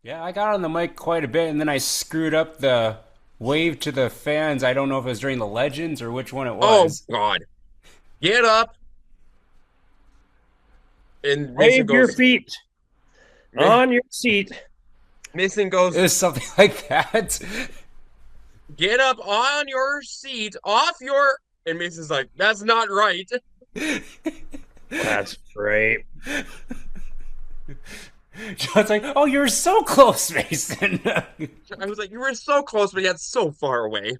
Yeah, I got on the mic quite a bit, and then I screwed up the wave to the fans. I don't know if it was during the Legends or which one it Oh was. God. Get up. And Mason Wave your goes, feet Ma- on your seat. Mason It goes, was something like that. get up on your seat, off your and Mason's like, that's not right. That's great. John's like, "Oh, you're so close, Mason." I was like, you were so close, but yet so far away.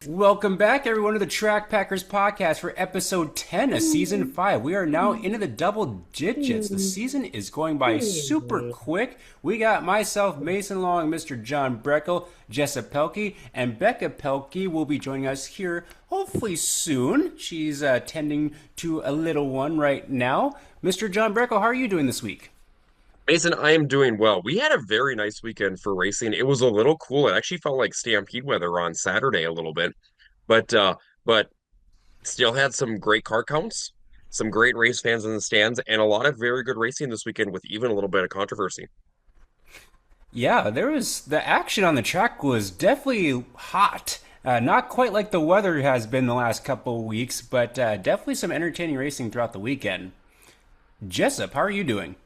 Welcome back, everyone, to the Track Packers podcast for episode 10 of season 5. We are now into the double digits. The season is going by super quick. We got myself, Mason Long, Mr. John Breckel, Jessa Pelkey, and Becca Pelkey will be joining us here hopefully soon. She's tending to a little one right now. Mr. John Breckel, how are you doing this week? Mason, I am doing well. We had a very nice weekend for racing. It was a little cool. It actually felt like stampede weather on Saturday a little bit, but still had some great car counts, some great race fans in the stands, and a lot of very good racing this weekend with even a little bit of controversy. Yeah, there was the action on the track was definitely hot. Not quite like the weather has been the last couple of weeks, but definitely some entertaining racing throughout the weekend. Jessup, how are you doing?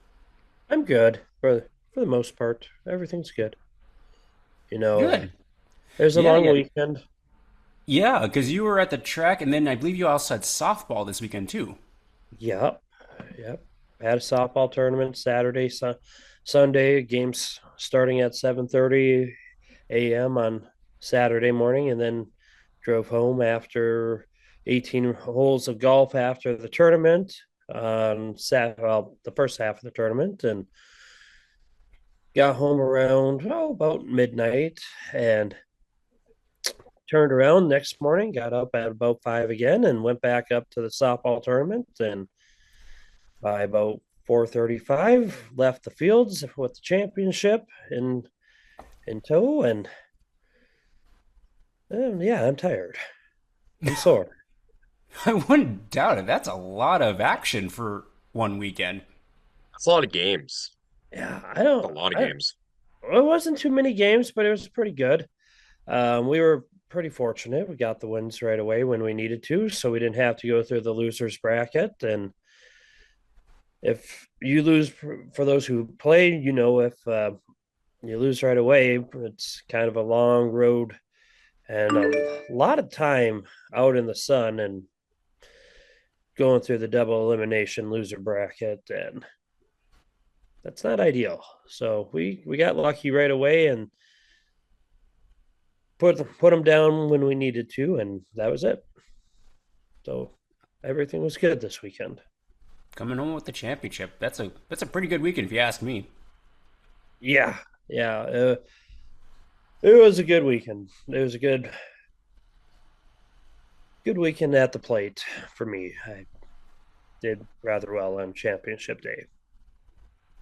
I'm good for the most part. Everything's good. You know, Good. there's a Yeah, long yeah. weekend. Yeah, because you were at the track, and then I believe you also had softball this weekend, too. Yep, yep. Had a softball tournament Saturday, Sunday. Games starting at 7:30 a.m. on Saturday morning, and then drove home after 18 holes of golf after the tournament on the first half of the tournament, and got home around about midnight and turned around next morning, got up at about 5 again and went back up to the softball tournament, and by about 4:35 left the fields with the championship in tow, and yeah, I'm tired. I'm sore. I wouldn't doubt it. That's a lot of action for one weekend. That's a lot of games. Yeah, A lot of I games. it wasn't too many games, but it was pretty good. We were pretty fortunate. We got the wins right away when we needed to, so we didn't have to go through the losers bracket. And if you lose, for those who play, if you lose right away, it's kind of a long road and a lot of time out in the sun and going through the double elimination loser bracket, and that's not ideal. So we got lucky right away and put them down when we needed to, and that was it. So everything was good this weekend. Coming home with the championship. That's a pretty good weekend if you ask me. Yeah, yeah. It was a good weekend. It was a good weekend at the plate for me. I did rather well on championship day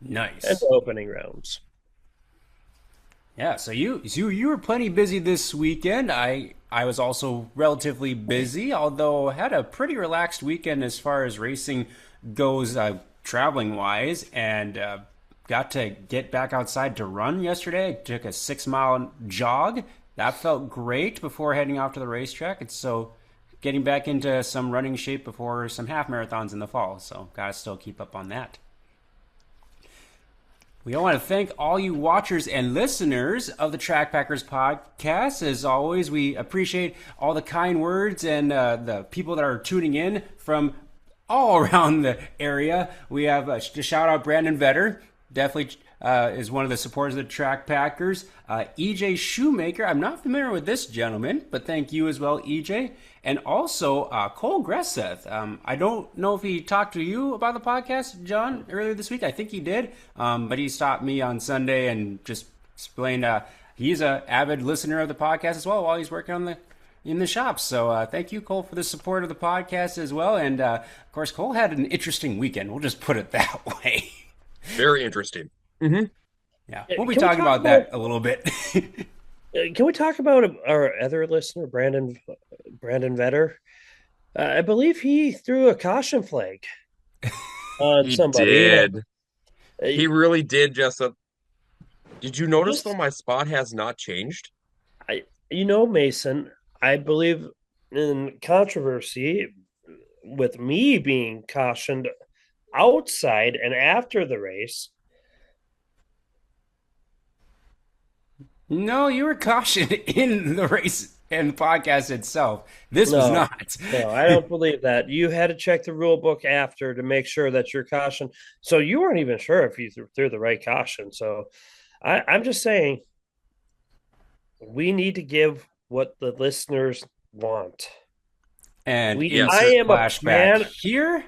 and Nice. the opening rounds. Yeah, so you were plenty busy this weekend. I was also relatively busy, although had a pretty relaxed weekend as far as racing goes, traveling wise, and got to get back outside to run yesterday. I took a 6 mile jog. That felt great before heading off to the racetrack. It's so getting back into some running shape before some half marathons in the fall. So gotta still keep up on that. We want to thank all you watchers and listeners of the Track Packers podcast. As always, we appreciate all the kind words and the people that are tuning in from all around the area. We have to shout out Brandon Vetter, definitely is one of the supporters of the Track Packers. EJ Shoemaker, I'm not familiar with this gentleman, but thank you as well, EJ. And also Cole Gresseth. I don't know if he talked to you about the podcast, John, earlier this week. I think he did, but he stopped me on Sunday and just explained he's an avid listener of the podcast as well while he's working in the shop. So thank you, Cole, for the support of the podcast as well. And of course, Cole had an interesting weekend. We'll just put it that way. Very interesting. Mm-hmm. Yeah, we'll be talking about that a little bit. Can we talk about our other listener, Brandon Vetter? I believe he threw a caution flag on somebody. Did. He really did, Jessup. Did you notice, though, my spot has not changed? Mason, I believe in controversy with me being cautioned outside and after the race. No, you were cautioned in the race and the podcast itself. This was not. No, I don't believe that. You had to check the rule book after to make sure that you're cautioned. So you weren't even sure if you threw the right caution. So I'm just saying we need to give what the listeners want. And I am a man here.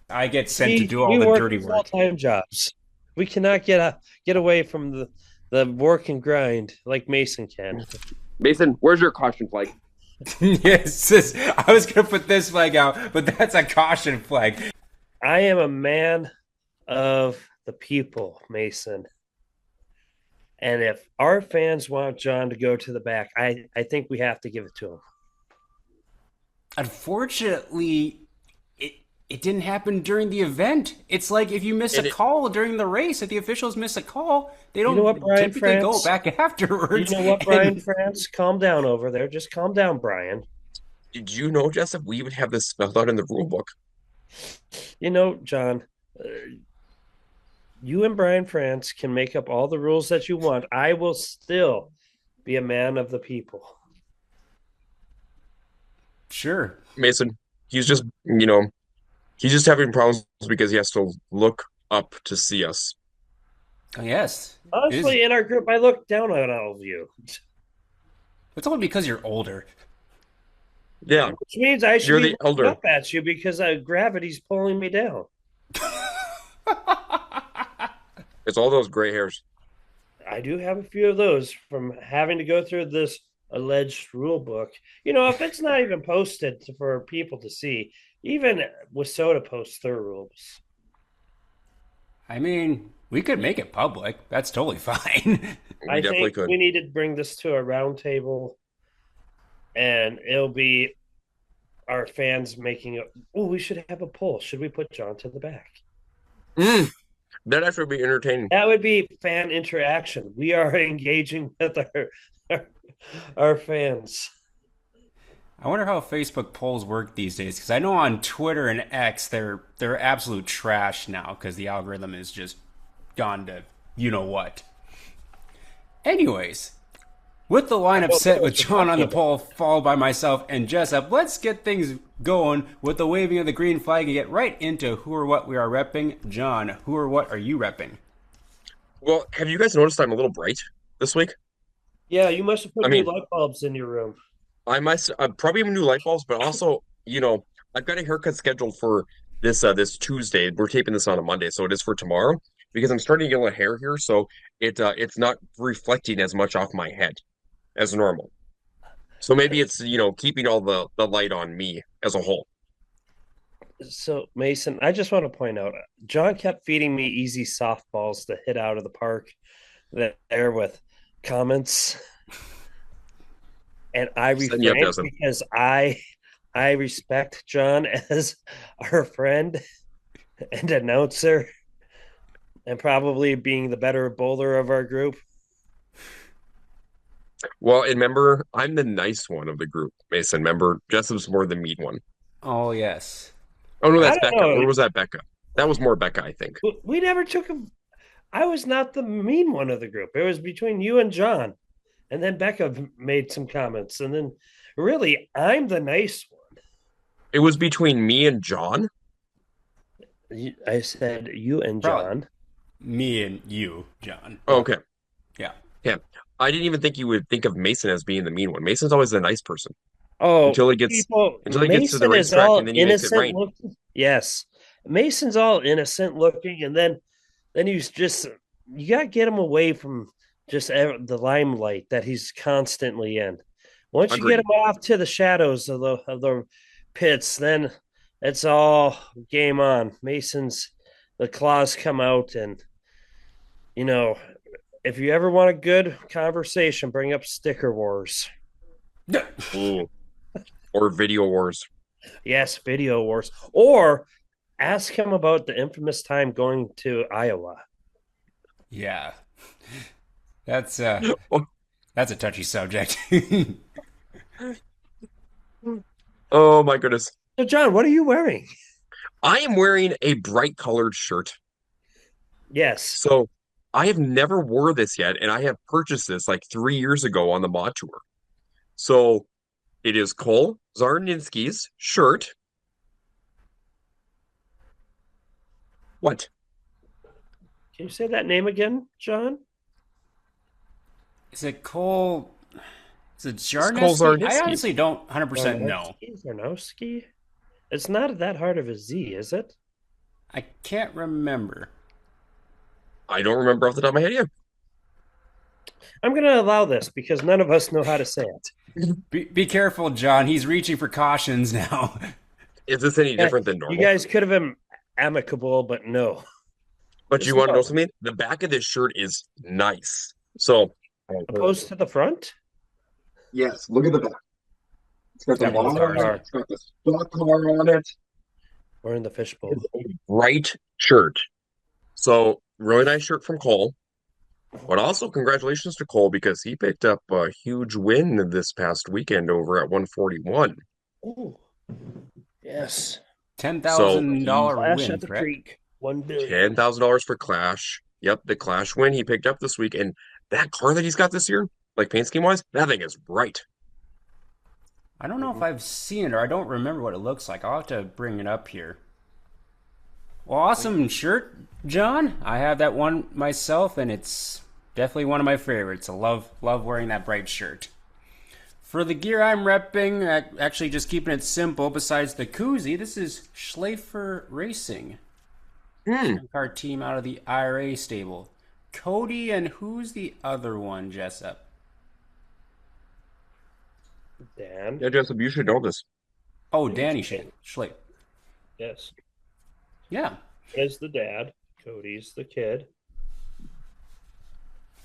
I get sent to do all the dirty work. Full-time jobs. We cannot get away from the work and grind like Mason can. Mason, where's your caution flag? Yes, I was going to put this flag out, but that's a caution flag. I am a man of the people, Mason. And if our fans want John to go to the back, I think we have to give it to him. Unfortunately, it didn't happen during the event. It's like if you miss a call during the race, if the officials miss a call, they don't typically go back afterwards. You know what, Brian France? Calm down over there. Just calm down, Brian. Did you know, Jessup, we would have this spelled out in the rule book? John, you and Brian France can make up all the rules that you want. I will still be a man of the people. Sure. Mason, he's just, he's just having problems because he has to look up to see us. Oh, yes. Honestly, in our group, I look down on all of you. It's only because you're older. Yeah. Which means I should be looking up at you because gravity's pulling me down. It's all those gray hairs. I do have a few of those from having to go through this alleged rule book. If it's not even posted for people to see, even WSOTA posts their rules. I mean, we could make it public. That's totally fine. I think we need to bring this to a round table, and it'll be our fans making it. Oh, we should have a poll. Should we put John to the back? That'd actually be entertaining. That would be fan interaction. We are engaging with our fans. I wonder how Facebook polls work these days, because I know on Twitter and X they're absolute trash now because the algorithm is just gone to you-know-what. Anyways, with the lineup set with John on the pole, followed by myself and Jessup, let's get things going with the waving of the green flag and get right into who or what we are repping. John, who or what are you repping? Well, have you guys noticed I'm a little bright this week? Yeah, you must have put new light bulbs in your room. I must probably have new light bulbs, but also, I've got a haircut scheduled for this Tuesday. We're taping this on a Monday, so it is for tomorrow because I'm starting to get a little hair here, so it's not reflecting as much off my head as normal. So maybe it's keeping all the light on me as a whole. So Mason, I just want to point out, John kept feeding me easy softballs to hit out of the park there with comments. And I refrained because I respect John as our friend and announcer and probably being the better bowler of our group. Well, and remember, I'm the nice one of the group, Mason. Remember, Jessup's more the mean one. Oh, yes. Oh, no, that's Becca. Or was that Becca? That was more Becca, I think. We never took him. I was not the mean one of the group. It was between you and John. And then Becca made some comments. And then really, I'm the nice It was between me and John. one. I said you and Probably John. me and you, John. Oh, okay. Yeah. Yeah. I didn't even think you would think of Mason as being the mean one. Mason's always the nice person Oh, until he gets people, until he gets to the Mason is racetrack and all then he makes it innocent rain. looking. Yes. Mason's all innocent looking. And then he's just, you got to get him away from just the limelight that he's constantly in. Once you get Agreed. him off to the shadows of the pits, then it's all game on. The claws come out, and you know, if you ever want a good conversation, bring up sticker wars. Ooh. Or video wars. Yes, video wars, or ask him about the infamous time going to Iowa. Yeah. That's Oh, that's a touchy subject. oh my goodness. So, John, what are you wearing? I am wearing a bright colored shirt. Yes. So I have never wore this yet, and I have purchased this like 3 years ago on the mod tour. So it is Cole Zarninski's shirt. What? Can you say that name again, John? Is it Cole? Is it It's Cole Jarneski? I Zarninski. honestly don't 100% know. Zarnowski? It's not that hard of a Z, is it? I can't remember. I don't remember off the top of my head. Yeah. I'm going to allow this because none of us know how to say it. Be careful, John. He's reaching for cautions now. Is this any Yeah, different than you normal? guys could have been amicable, but no. But It's you want to know not. something? The back of this shirt is nice. So, Opposed to the front? yes, look at the back. It's got the Got both bars, cars. it's got the stock car on it. Or in the fishbowl? It's a bright shirt. So, really nice shirt from Cole. But also, congratulations to Cole because he picked up a huge win this past weekend over at 141. Ooh. Yes. So, he $10,000 Flash win, at the correct? creek. 1 billion. $10,000 for Clash. Yep, the Clash win he picked up this week. And that car that he's got this year, like paint scheme wise, that thing is bright. I don't know if I've seen it or I don't remember what it looks like. I'll have to bring it up here. Well, awesome shirt, John. I have that one myself, and it's definitely one of my favorites. I love wearing that bright shirt. For the gear I'm repping, actually just keeping it simple, besides the koozie, this is Schleifer Racing. Hmm. Car team out of the IRA stable. Cody, and who's the other one, Jessup? Dan. Yeah, Jessup, you should know this. Oh, Danny Schleifer. Yes. Yeah. Is the dad. Cody's the kid.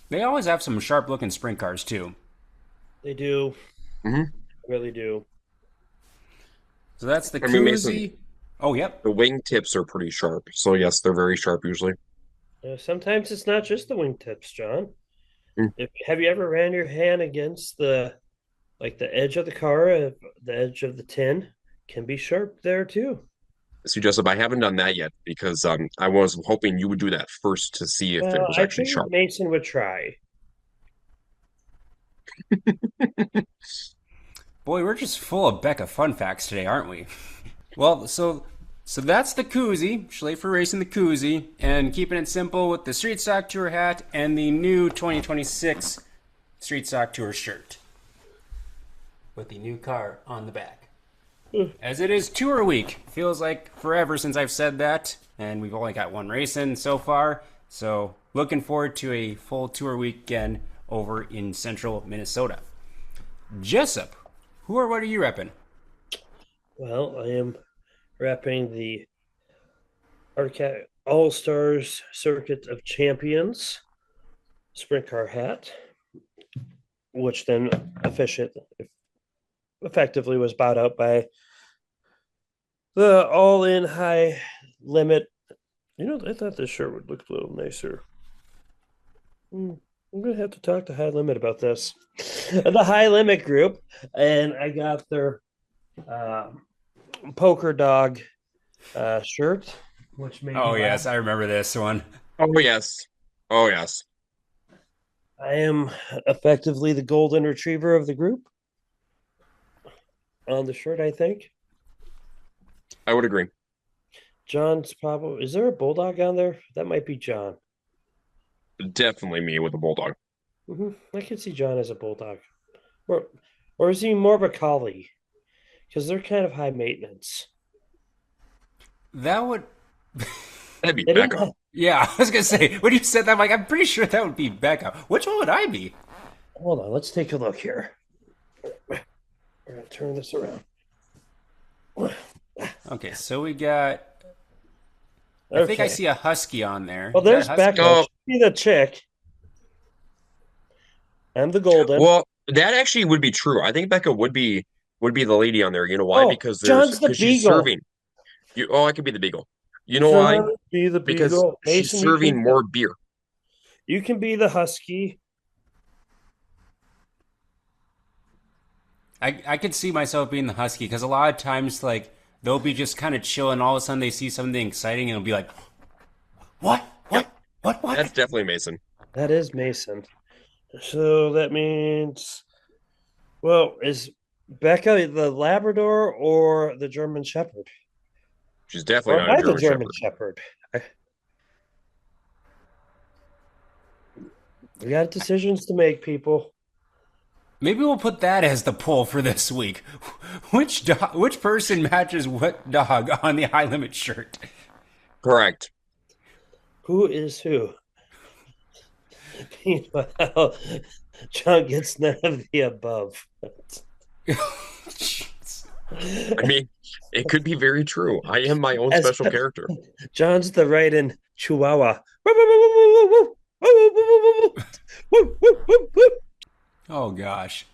They always have some sharp looking sprint cars, too. They do. Hmm. Really do. So that's the I mean, Mason, koozie. Oh, yep. the wing tips are pretty sharp. So, yes, they're very sharp usually. Sometimes it's not just the wingtips, John. Hmm. Have you ever ran your hand against the edge of the car, the edge of the tin can be sharp there too. See, Jessup, I haven't done that yet because I was hoping you would do that first to see if it Well, was I actually figured sharp. Mason would try. Boy, we're just full of Becca fun facts today, aren't we? Well, so that's the koozie, Schleifer Racing the koozie, and keeping it simple with the Street Stock Tour hat and the new 2026 Street Stock Tour shirt with the new car on the back. As it is Tour Week, feels like forever since I've said that, and we've only got one race in so far, so looking forward to a full Tour weekend over in central Minnesota. Jessup, what are you repping? Well, I am wrapping the Arcat All Stars Circuit of Champions sprint car hat, which then effectively was bought out by the all-in high limit. I thought this shirt would look a little nicer. I'm gonna have to talk to High Limit about this. The High Limit group, and I got their poker dog shirt, which made Oh, yes, I remember this one. Oh, yes. Oh yes, I am effectively the golden retriever of the group on the shirt, I think. I would agree. John's probably. Is there a bulldog on there? That might be John. Definitely me with a bulldog. I can see John as a bulldog. Or, or is he more of a collie? Because they're kind of high maintenance. That would. That'd be They don't Becca. have, Yeah, I was gonna say when you said that, I'm like, I'm pretty sure that would be Becca. Which one would I be? hold on, let's take a look here. We're gonna turn this around. Okay, so we got. I think I Okay. see a husky on there. Well, Is that there's husky? Becca. Oh, She'd be the chick. I'm the golden. well, that actually would be true. I think Becca would be the lady on there. You know why? Oh, Because John's the she's beagle. serving. I could be the beagle. You know why? John, be the Because beagle. she's Mason, you serving can more beer. be the husky. I could see myself being the husky because a lot of times, like, they'll be just kind of chilling. All of a sudden, they see something exciting and it'll be like, what? Yep, What? What? that's What? definitely Mason. That is Mason. So that means, well, is Becca the Labrador or the German Shepherd? She's Or definitely am not a I the German German Shepherd. Shepherd? We got decisions to make, people. Maybe we'll put that as the poll for this week. Which person matches what dog on the high limit shirt? Correct. Who is who? Meanwhile, John gets none of the above. Jeez. I mean, it could be very true. I am my own As special character. John's the right in Chihuahua. Oh gosh.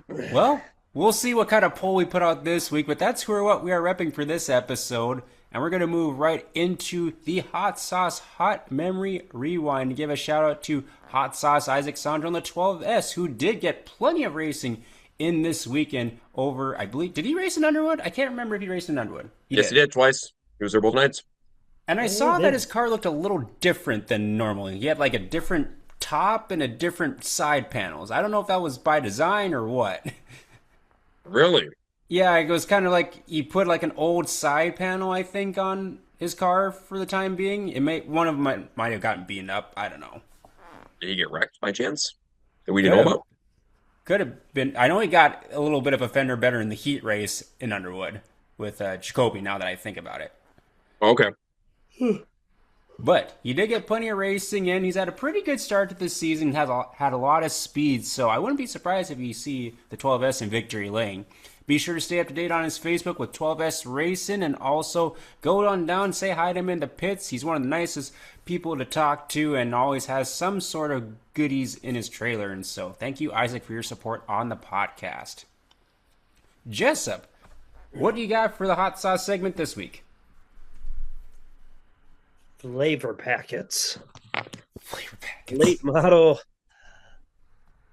Well, we'll see what kind of poll we put out this week, but that's what we are repping for this episode. And we're going to move right into the Hot Sauce Hot Memory Rewind to give a shout out to Hot Sauce Isaac Sondrol on the 12S, who did get plenty of racing in this weekend over, I believe, did he race in Underwood? I can't remember if he raced in Underwood. Yes, he did twice. He was there both nights. And I Oh, saw he that did. his car looked a little different than normally. He had like a different top and a different side panels. I don't know if that was by design or what. Really? Yeah, it was kind of like he put like an old side panel, I think, on his car for the time being. One of them might have gotten beaten up. I don't know. Did he get wrecked by chance? That we didn't know about? Could have been. I know he got a little bit of a fender better in the heat race in Underwood with Jacoby. Now that I think about it. Okay. But he did get plenty of racing in. He's had a pretty good start to this season. Had a lot of speed, so I wouldn't be surprised if you see the 12S in victory lane. Be sure to stay up to date on his Facebook with 12S Racing, and also go on down, say hi to him in the pits. He's one of the nicest people to talk to, and always has some sort of goodies in his trailer. And so, thank you, Isaac, for your support on the podcast. Jessup, what do you got for the hot sauce segment this week? Flavor packets. Flavor packets. Late model.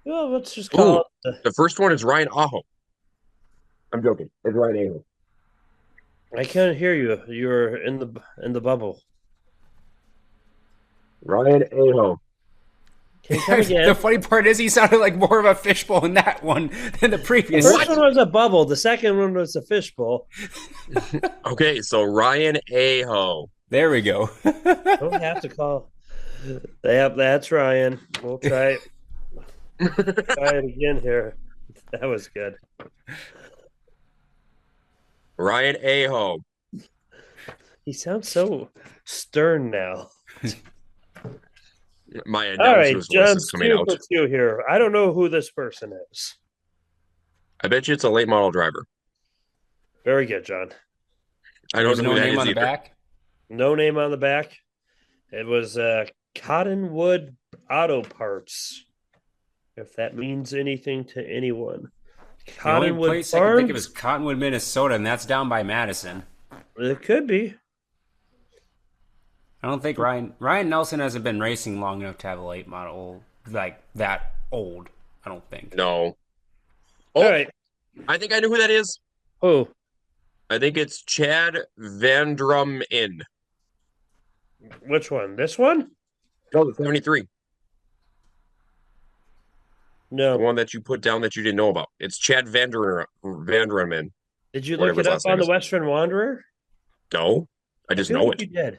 Well, let's just Ooh, call it. the first one is Ryan Aho. I'm joking. It's Ryan Aho. I can't hear you. You're in the bubble. Ryan Aho. Can you come again? The funny part is he sounded like more of a fishbowl in that one than the The previous. first one was a bubble. The second one was a fishbowl. Okay, so Ryan Aho. There we go. Don't have to call. Yep, that's Ryan. We'll try it again here. That was good. Ryan Aho. He sounds so stern now. My All right, announcer's voice John's is coming 2 out. for 2 here. I don't know who this person is. I bet you it's a late model driver. Very good, John. I don't There's know no who that name is on the either. back. No name on the back. It was Cottonwood Auto Parts, if that means anything to anyone. The only Cottonwood place I can think of Farms? is Cottonwood, Minnesota, and that's down by Madison. It could be. I don't think Ryan Nelson hasn't been racing long enough to have a late model like that old. I don't think. No. All Oh, right. I think I know who that is. Who? I think it's Chad Vandrum in. Which one? This one? No, the 73. The No. one that you put down that you didn't know about. It's Chad Vanderman, Did you look whatever it his up last on name the is. Western Wanderer? No, I I just feel know like it. you did.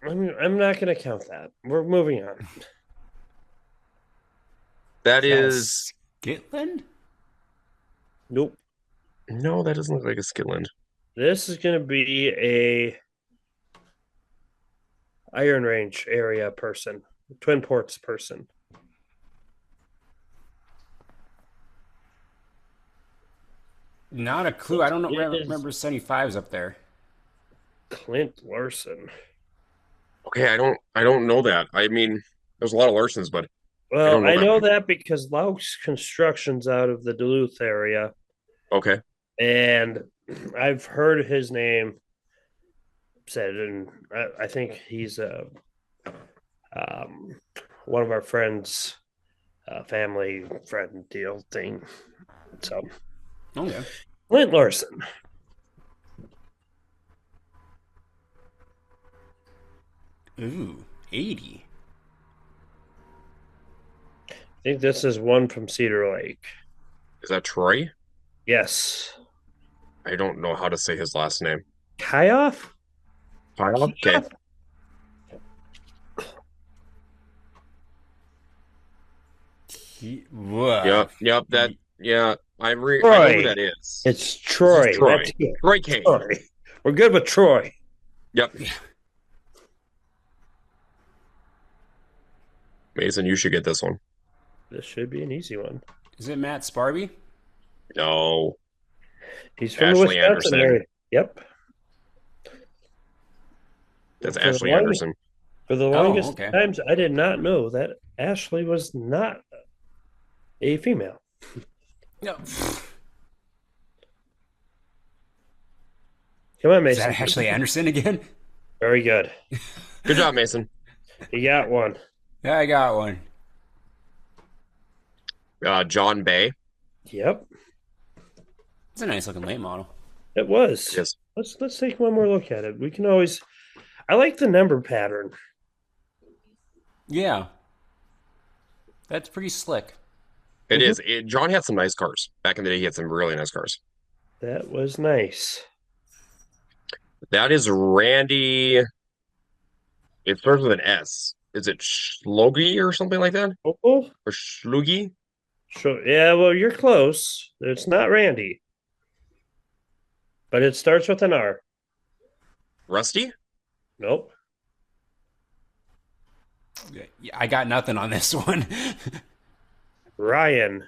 I'm not going to count that. We're moving on. That Is that is Skitland? Nope. no, that doesn't look like a Skitland. This is going to be a Iron Range area person, Twin Ports person. Not a clue. I don't know, It is remember 75s up there. Clint Larson. Okay, I don't know that. I mean, there's a lot of Larsons, but I Well, don't know I that know one. that because Lauk's Construction's out of the Duluth area, Okay. and I've heard his name said, and I think he's um, one of our friends, family friend deal thing. So, Okay. Clint Larson. Ooh, 80. I think this is one from Cedar Lake. Is that Troy? Yes. I don't know how to say his last name. Kyoff? Kyle? Okay. Whoa. Yep, yep, yeah, I know who Troy. that is. It's This is Troy. Troy. That's it. Troy Kane. Troy. We're good with Troy. Yep. Mason, you should get this one. This should be an easy one. Is it Matt Sparby? No. He's from the Ashley Wisconsin Anderson. area. Yep. That's For the Ashley longest, Anderson. for the Oh, longest okay. times, I did not know that Ashley was not a female. No. Come on, Is Mason. that Ashley Anderson again? Very good. Good job, Mason. You got one. Yeah, I got one. John Bay. Yep, It's a nice looking late model. it was. Yes. Let's take one more look at it. We can always. I like the number pattern. Yeah. That's pretty slick. It is. John had some nice cars. Back in the day, he had some really nice cars. That was nice. That is Randy. It starts with an S. Is it Schlogi or something like that? Oh, Or Schlugi? sure. Yeah, well, you're close. It's not Randy, but it starts with an R. Rusty? Nope. Yeah, I got nothing on this one. Ryan.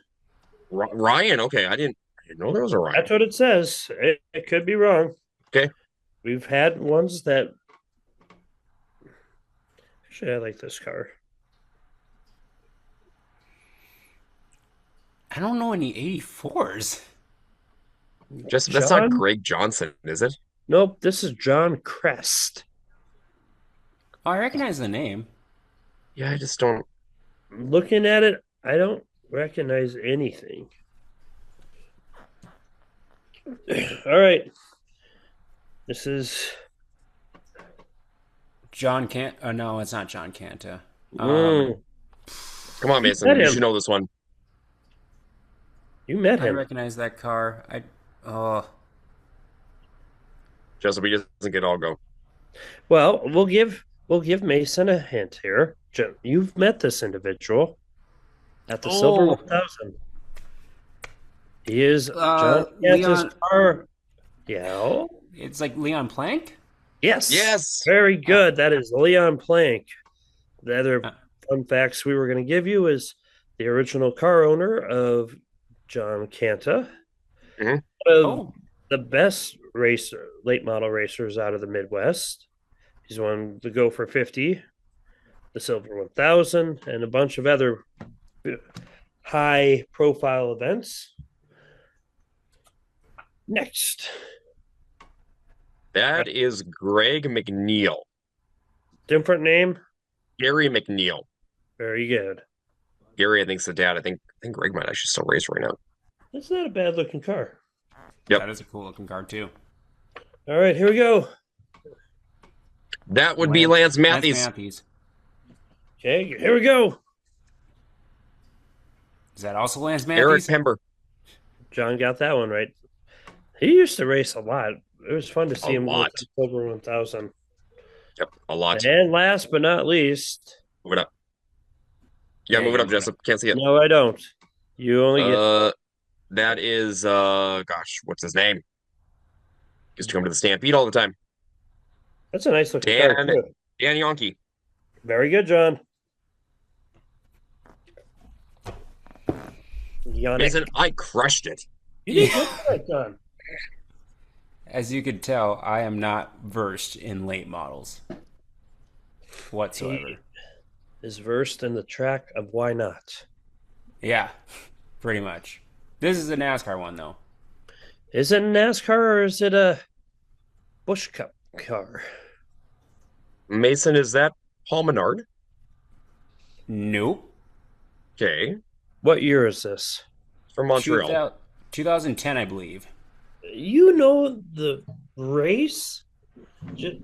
Ryan. Okay, I didn't know there was a Ryan. That's what it says. It could be wrong. Okay. We've had ones that. Actually, I like this car. I don't know any 84s. That's not John? Greg Johnson, is it? Nope. This is John Crest. Oh, I recognize the name. Yeah, I just don't. Looking at it, I don't recognize anything. All right. This is. John Cant. Oh, no, it's not John Canta. Mm, Come on, Mason. met You him. should know this one. You met I him. recognize that car. Oh, Just so he doesn't get all go. Well, we'll give Mason a hint here. You've met this individual at the Silver Oh. 1000. He is John Kansas Leon. car. Yeah. It's like Leon Plank. Yes. Yes. Very good. That is Leon Plank. The other Uh, fun facts we were going to give you is the original car owner of John Canta, Mhm. one of Oh, the best late model racers out of the Midwest. He's won the Go for 50, the Silver 1000, and a bunch of other high profile events. Next, That is Greg McNeil. different name. Gary McNeil. Very good. Gary, I think's the dad. I think Greg might actually still race right now. That's not a bad looking car. Yep. that is a cool looking car too. All right, here we go. That would be Lance Lance Matthews. Matthews. Okay, here we go. Is that also Lance Eric Matthews? Pember. John got that one right. He used to race a lot. It was fun to see A him lot. with the Silver 1000. Yep, a lot. And last but not least, Move it up. Yeah, move it up, Jessup. Can't see it. no, I don't. You only get That is gosh, what's his name? Used to come to the Stampede all the time. that's a nice looking car, too. Dan Yonke. Very good, John. Yannick. Mason, I crushed it. You did good tonight, John. As you could tell, I am not versed in late models whatsoever. He is versed in the track of why not. Yeah, pretty much. This is a NASCAR one, though. Is it a NASCAR or is it a Busch Cup car? Mason, is that Paul Menard? Nope. Okay. What year is this? From Montreal. 2010, I believe. You know the race, the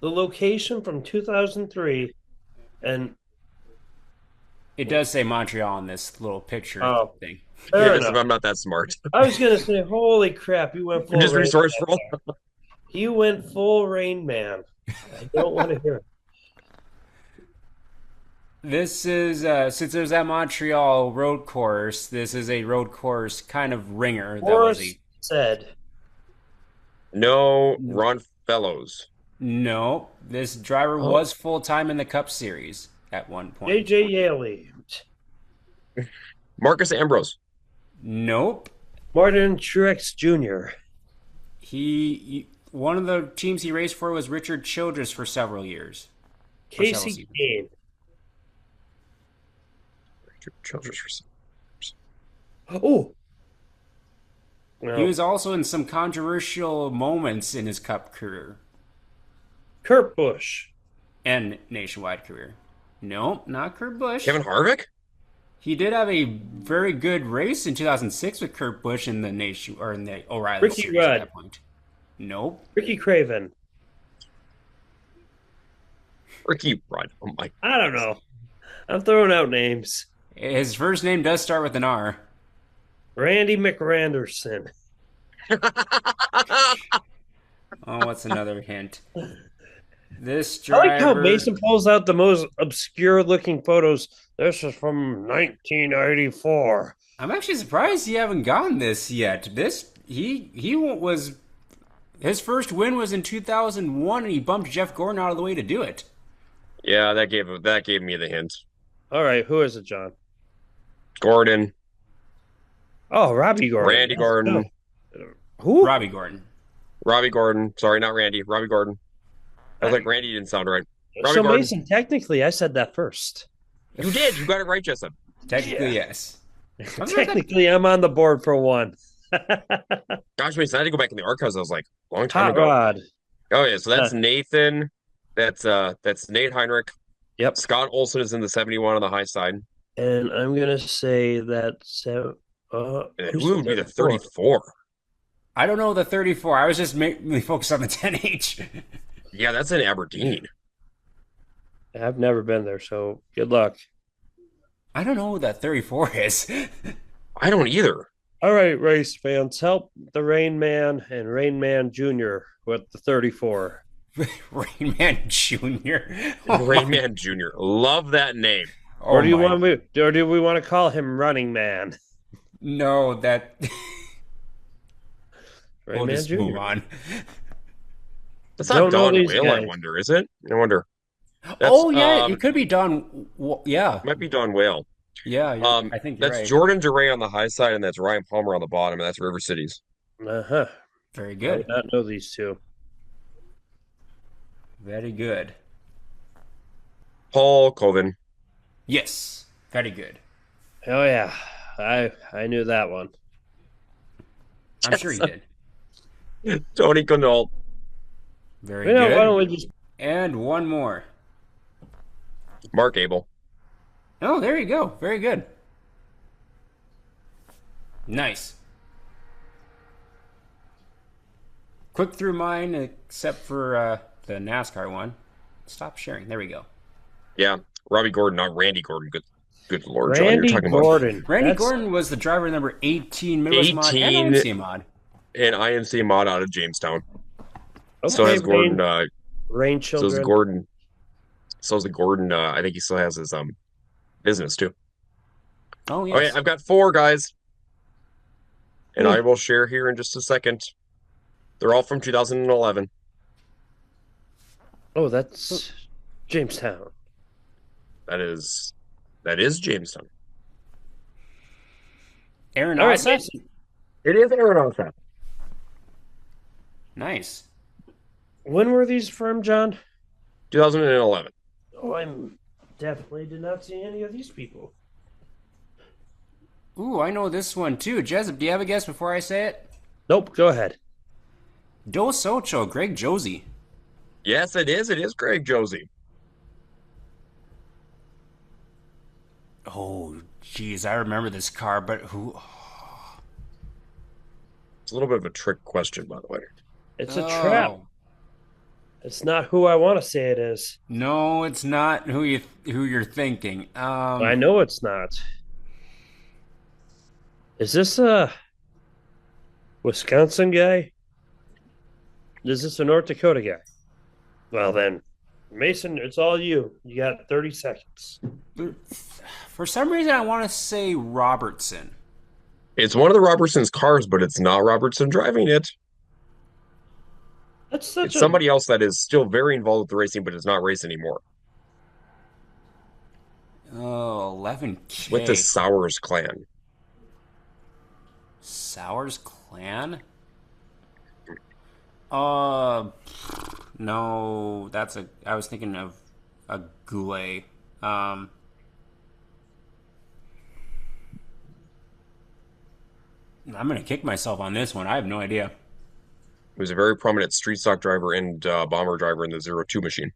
location from 2003, and It does say Montreal on this little picture thing. fair Yeah, enough. Jessup, I'm not that smart. I was gonna say, holy crap, you went full Just Rain resourceful. Man. You went full Rain Man. I don't want to hear it. This is, since it was at Montreal road course, this is a road course kind of ringer. Forrest said, No, Ron Fellows. No, this driver was full-time in the Cup Series at one point. J.J. Yaley, Marcus Ambrose. Nope. Martin Truex Jr., One of the teams he raced for was Richard Childress for several years. Casey Kane. Oh, no. He was also in some controversial moments in his Cup career Kurt Busch. and nationwide career. Nope, not Kurt Busch. Kevin Harvick? He did have a very good race in 2006 with Kurt Busch in the O'Reilly Ricky Series Rudd. at that point. Nope. Ricky Craven. Ricky Rudd. Oh my. I don't know. I'm throwing out names. His first name does start with an R. Randy McRanderson. Oh, what's another hint? This I like how driver. Mason pulls out the most obscure looking photos. This is from 1984. I'm actually surprised you haven't gotten this yet. He was his first win was in 2001, and he bumped Jeff Gordon out of the way to do it. Yeah, that gave me the hint. All right, who is it, John? Gordon. Oh, Robbie Gordon. Randy Gordon. Who? Robbie Gordon. Robbie Gordon. Sorry, not Randy. Robbie Gordon. I was like, Randy didn't sound right. Robbie So Gordon. Mason, technically, I said that first. You did. You got it right, Jessup. Technically, yes. Technically, I'm on the board for one. Gosh, Mason, I had to go back in the archives. I was like, a long time Hot ago. Rod. Oh yeah, so that's Nathan. That's Nate Heinrich. Yep. Scott Olson is in the 71 on the high side. And I'm gonna say that. And who would be the 34? I don't know the 34. I was just mainly focused on the 10H. Yeah, that's in Aberdeen. I've never been there, so good luck. I don't know who that 34 is. I don't either. All right, race fans, help the Rain Man and Rain Man Jr. with the 34. Rain Man Jr. Rain Man Jr. Love that name. Or do we want to call him Running Man? No, that. Rain We'll Man just Jr. move on. That's not Don't know Don these Whale, I guys. wonder, is it? I wonder. Oh yeah, it could be Don. Yeah, Might be Don Whale. yeah. I think you're That's right. Jordan DeRay on the high side, and that's Ryan Palmer on the bottom, and that's River Cities. Uh-huh. Very I good. did not know these two. Very good. Paul Colvin. Yes, very good. Oh yeah, I knew that one. I'm sure you did. Tony Connaught. Very You know, why don't good. we just And one more. Mark Abel. Oh, there you go. Very good. Nice. Quick through mine, except for the NASCAR one. Stop sharing. There we go. Yeah, Robbie Gordon, not Randy Gordon. Good Lord, John, you're Randy talking about Gordon. Randy That's Gordon was the driver number 18 Midwest mod and 18 IMCA mod. and IMC mod out of Jamestown. So okay. has Gordon. Rain So is children. Gordon. So is the Gordon. I think he still has his business too. Oh, yes. Okay, I've got 4 guys, and I will share here in just a second. They're all from 2011. Oh, that's Jamestown. That is Jamestown. Aaron All right, Ossa? Mason. It is Aaron Ossa. Nice. When were these from, John? 2011. Oh, I'm definitely did not see any of these people. Ooh, I know this one too. Jessup, do you have a guess before I say it? Nope, go ahead. Dos Ocho, Greg Josie. Yes, it is. It is Greg Josie. Oh, geez, I remember this car, but who? It's a little bit of a trick question, by the way. It's a trap. It's not who I want to say it is. No, it's not who you're thinking. I know it's not. Is this a Wisconsin guy? Is this a North Dakota guy? Well then, Mason, it's all you. You got 30 seconds. For some reason, I want to say Robertson. It's one of the Robertson's cars, but it's not Robertson driving it. That's such It's somebody else that is still very involved with the racing, but is not racing anymore. Oh, 11K. With the Sowers clan. Sowers clan? No, I was thinking of a Goulet. I'm gonna kick myself on this one. I have no idea. He was a very prominent street stock driver and bomber driver in the 02 machine.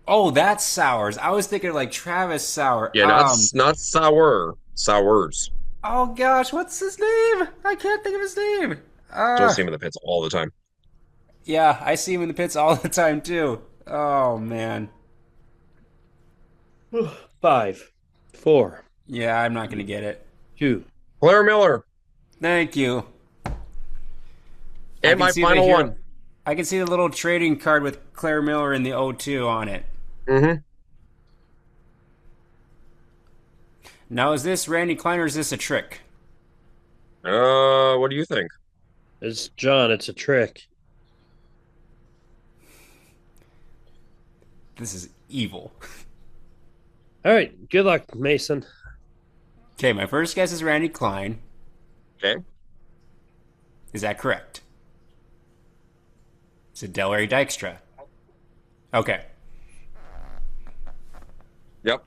Oh, that's Sowers. I was thinking like Travis Sauer. Yeah, not Sour. Sowers. Oh gosh, what's his name? I can't think of his name. Still see him in the pits all the time. Yeah, I see him in the pits all the time too. Oh man. 5, 4, Yeah, I'm not gonna get it. 2. Claire Miller. Thank you. And my final one. I can see the little trading card with Claire Miller in the O2 on it. Mm-hmm. Now, is this Randy Klein or is this a trick? What do you think? It's John. It's a trick. This is evil. All right. Good luck, Mason. Okay, my first guess is Randy Klein. Okay. Is that correct? Is it Delray Dykstra? Okay. Yep.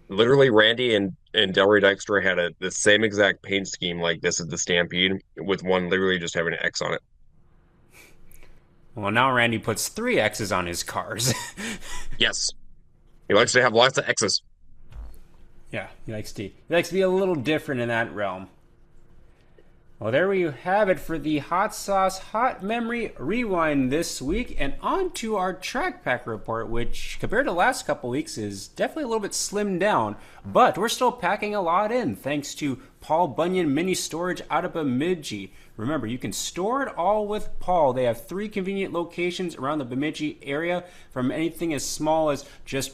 Literally, Randy and Delray Dykstra had the same exact paint scheme like this is the Stampede, with one literally just having an X on it. Well, now Randy puts 3 X's on his cars. Yes. He likes to have lots of X's. Yeah, he likes to be a little different in that realm. Well, there we have it for the Hot Sauce Hot Memory Rewind this week. And on to our track pack report, which compared to the last couple weeks is definitely a little bit slimmed down. But we're still packing a lot in thanks to Paul Bunyan Mini Storage out of Bemidji. Remember, you can store it all with Paul. They have 3 convenient locations around the Bemidji area, from anything as small as just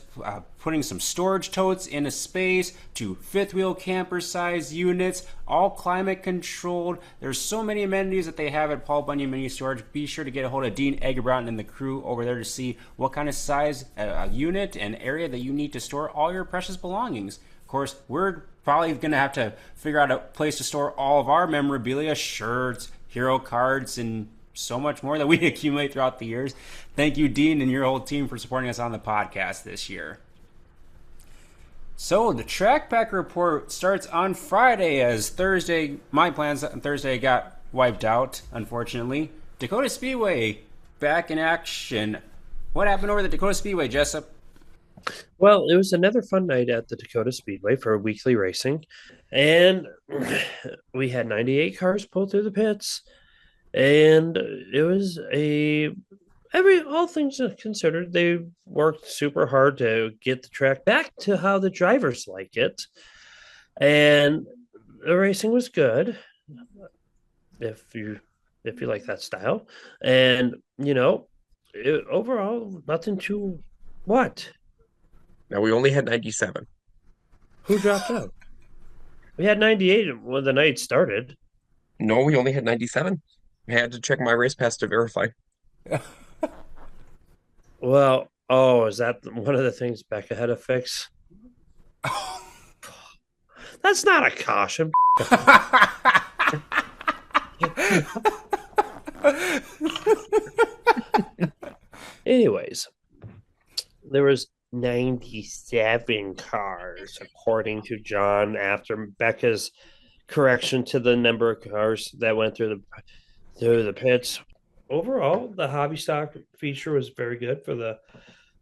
putting some storage totes in a space to 5th wheel camper size units, all climate controlled. There's so many amenities that they have at Paul Bunyan Mini Storage. Be sure to get a hold of Dean Eggebraaten and the crew over there to see what kind of size unit and area that you need to store all your precious belongings. Of course, we're probably going to have to figure out a place to store all of our memorabilia, shirts, hero cards, and so much more that we accumulate throughout the years. Thank you, Dean, and your whole team for supporting us on the podcast this year. So the track pack report starts on Friday, as Thursday, my plans on Thursday got wiped out, unfortunately. Dacotah Speedway back in action. What happened over the Dacotah Speedway, Jessup? Well, it was another fun night at the Dacotah Speedway for weekly racing, and we had 98 cars pull through the pits, and it was a every all things considered, they worked super hard to get the track back to how the drivers like it, and the racing was good if you like that style, and overall nothing too what Now we only had 97. who dropped out. We had 98 when the night started. No, we only had 97. I had to check my race pass to verify. Well, oh, is that one of the things Becca had to fix? That's not a caution. Anyways, there was 97 cars according to John after Becca's correction to the number of cars that went through the pits. Overall, the hobby stock feature was very good for the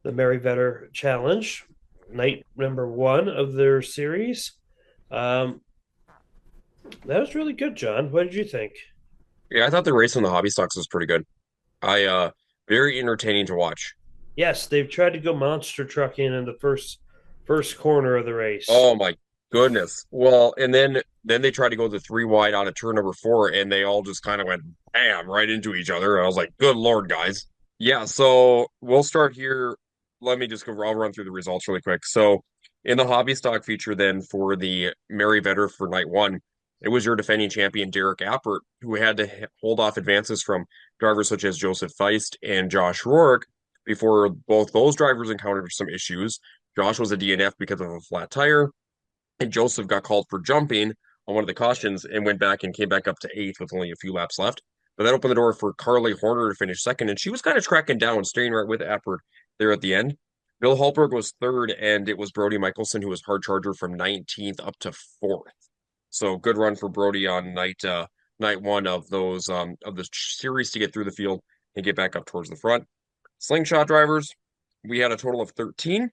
Mary Vetter Challenge, night number one of their series. Um, that was really good, John. What did you think? Yeah, I thought the race on the hobby stocks was pretty good. I very entertaining to watch. Yes, they've tried to go monster trucking in the first corner of the race. Oh my goodness. Well, and then they tried to go the three wide on a turn number four, and they all just kind of went bam right into each other. I was like, good Lord, guys. Yeah, so we'll start here. Let me just go, I'll run through the results really quick. So in the hobby stock feature then for the Mary Vetter for night one, it was your defending champion Derek Appert who had to hold off advances from drivers such as Joseph Feist and Josh Rourke before both those drivers encountered some issues. Josh was a DNF because of a flat tire, and Joseph got called for jumping on one of the cautions and went back and came back up to eighth with only a few laps left. But that opened the door for Carly Horner to finish second, and she was kind of tracking down, staying right with Appert there at the end. Bill Hultberg was third, and it was Brody Michelson who was hard charger from 19th up to fourth. So good run for Brody on night one of those of the series to get through the field and get back up towards the front. Slingshot drivers, we had a total of 13,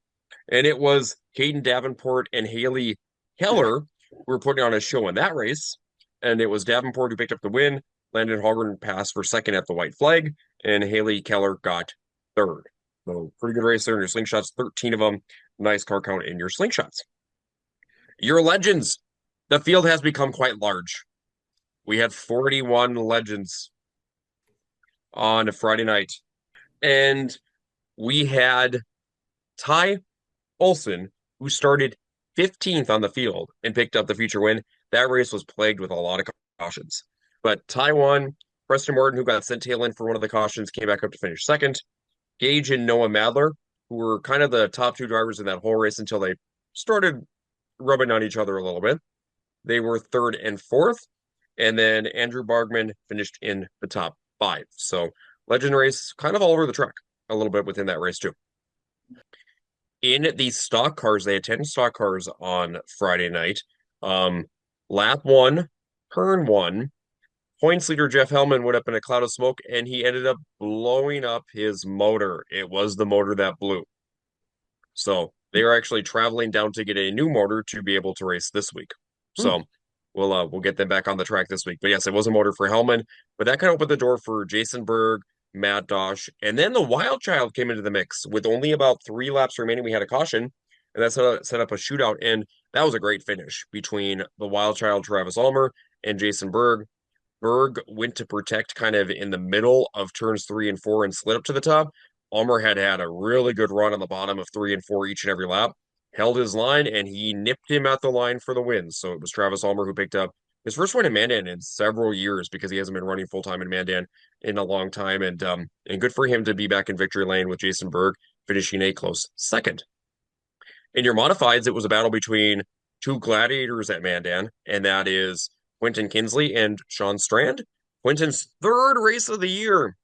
and it was Hayden Davenport and Haley Keller who were putting on a show in that race. And it was Davenport who picked up the win. Landon Hogren passed for second at the white flag, and Haley Keller got third. So pretty good race there in your slingshots, 13 of them. Nice car count in your slingshots. Your legends. The field has become quite large. We had 41 legends on a Friday night. And we had Ty Olson, who started 15th on the field and picked up the feature win. That race was plagued with a lot of cautions. But Ty won. Preston Morton, who got sent tail in for one of the cautions, came back up to finish second. Gage and Noah Madler, who were kind of the top two drivers in that whole race until they started rubbing on each other a little bit. They were third and fourth. And then Andrew Bargman finished in the top five. So legend race kind of all over the track a little bit within that race too. In the stock cars, they had 10 stock cars on Friday night. Lap one, turn one, points leader Jeff Hellman went up in a cloud of smoke and he ended up blowing up his motor. It was the motor that blew. So they are actually traveling down to get a new motor to be able to race this week. So we'll get them back on the track this week. But yes, it was a motor for Hellman, but that kind of opened the door for Jason Berg, Matt Dosh, and then the Wild Child came into the mix with only about 3 laps remaining. We had a caution, and that set up a shootout, and that was a great finish between the Wild Child, Travis Ulmer, and Jason Berg. Berg went to protect kind of in the middle of turns 3 and 4 and slid up to the top. Ulmer had a really good run on the bottom of 3 and 4 each and every lap, held his line, and he nipped him at the line for the win. So it was Travis Ulmer who picked up his first win in Mandan in several years because he hasn't been running full time in Mandan in a long time, and good for him to be back in victory lane with Jason Berg finishing a close second. In your modifieds, it was a battle between two gladiators at Mandan, and that is Quentin Kinsley and Sean Strand. Quentin's third race of the year,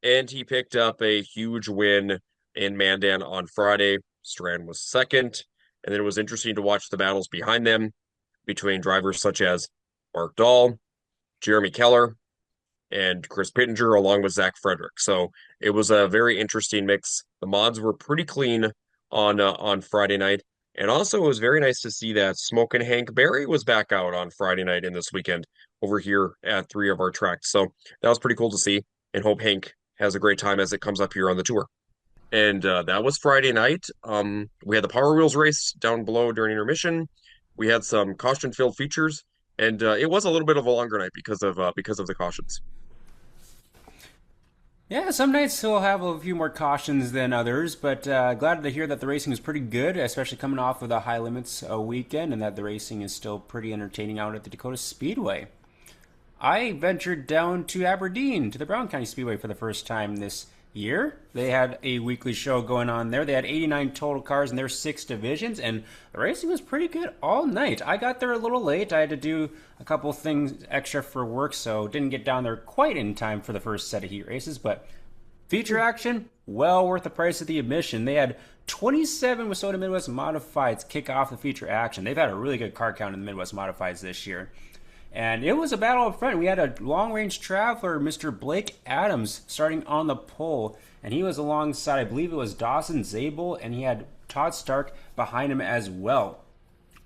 and he picked up a huge win in Mandan on Friday. Strand was second, and then it was interesting to watch the battles behind them between drivers such as Mark Dahl, Jeremy Keller, and Chris Pittenger, along with Zach Frederick. So it was a very interesting mix. The mods were pretty clean on Friday night. And also, it was very nice to see that Smokin' Hank Berry was back out on Friday night in this weekend over here at three of our tracks. So that was pretty cool to see. And hope Hank has a great time as it comes up here on the tour. And that was Friday night. We had the Power Wheels race down below during intermission. We had some caution-filled features, and it was a little bit of a longer night because of the cautions. Yeah, some nights will have a few more cautions than others, but glad to hear that the racing is pretty good, especially coming off of the high limits weekend, and that the racing is still pretty entertaining out at the Dacotah Speedway. I ventured down to Aberdeen to the Brown County Speedway for the first time this year. They had a weekly show going on there. They had 89 total cars in their six divisions, and the racing was pretty good all night. I got there a little late. I had to do a couple things extra for work, so didn't get down there quite in time for the first set of heat races, but feature action, well worth the price of the admission. They had 27 Wissota Midwest Modifieds kick off the feature action. They've had a really good car count in the Midwest Modifieds this year. And it was a battle up front. We had a long-range traveler, Mr. Blake Adams, starting on the pole. And he was alongside, I believe it was Dawson Zabel, and he had Todd Stark behind him as well.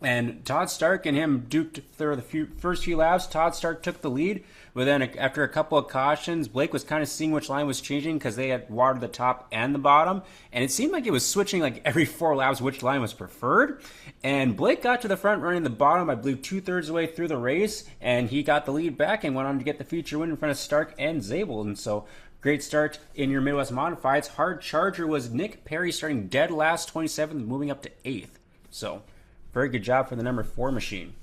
And Todd Stark and him duked through the first few laps. Todd Stark took the lead, but then after a couple of cautions, Blake was kind of seeing which line was changing because they had water the top and the bottom, and it seemed like it was switching like every 4 laps which line was preferred. And Blake got to the front running the bottom, I believe 2/3 of the way through the race, and he got the lead back and went on to get the feature win in front of Stark and Zabel. And so great start in your Midwest Modifieds. Hard charger was Nick Perry starting dead last, 27th, moving up to 8th. So very good job for the number 4 machine.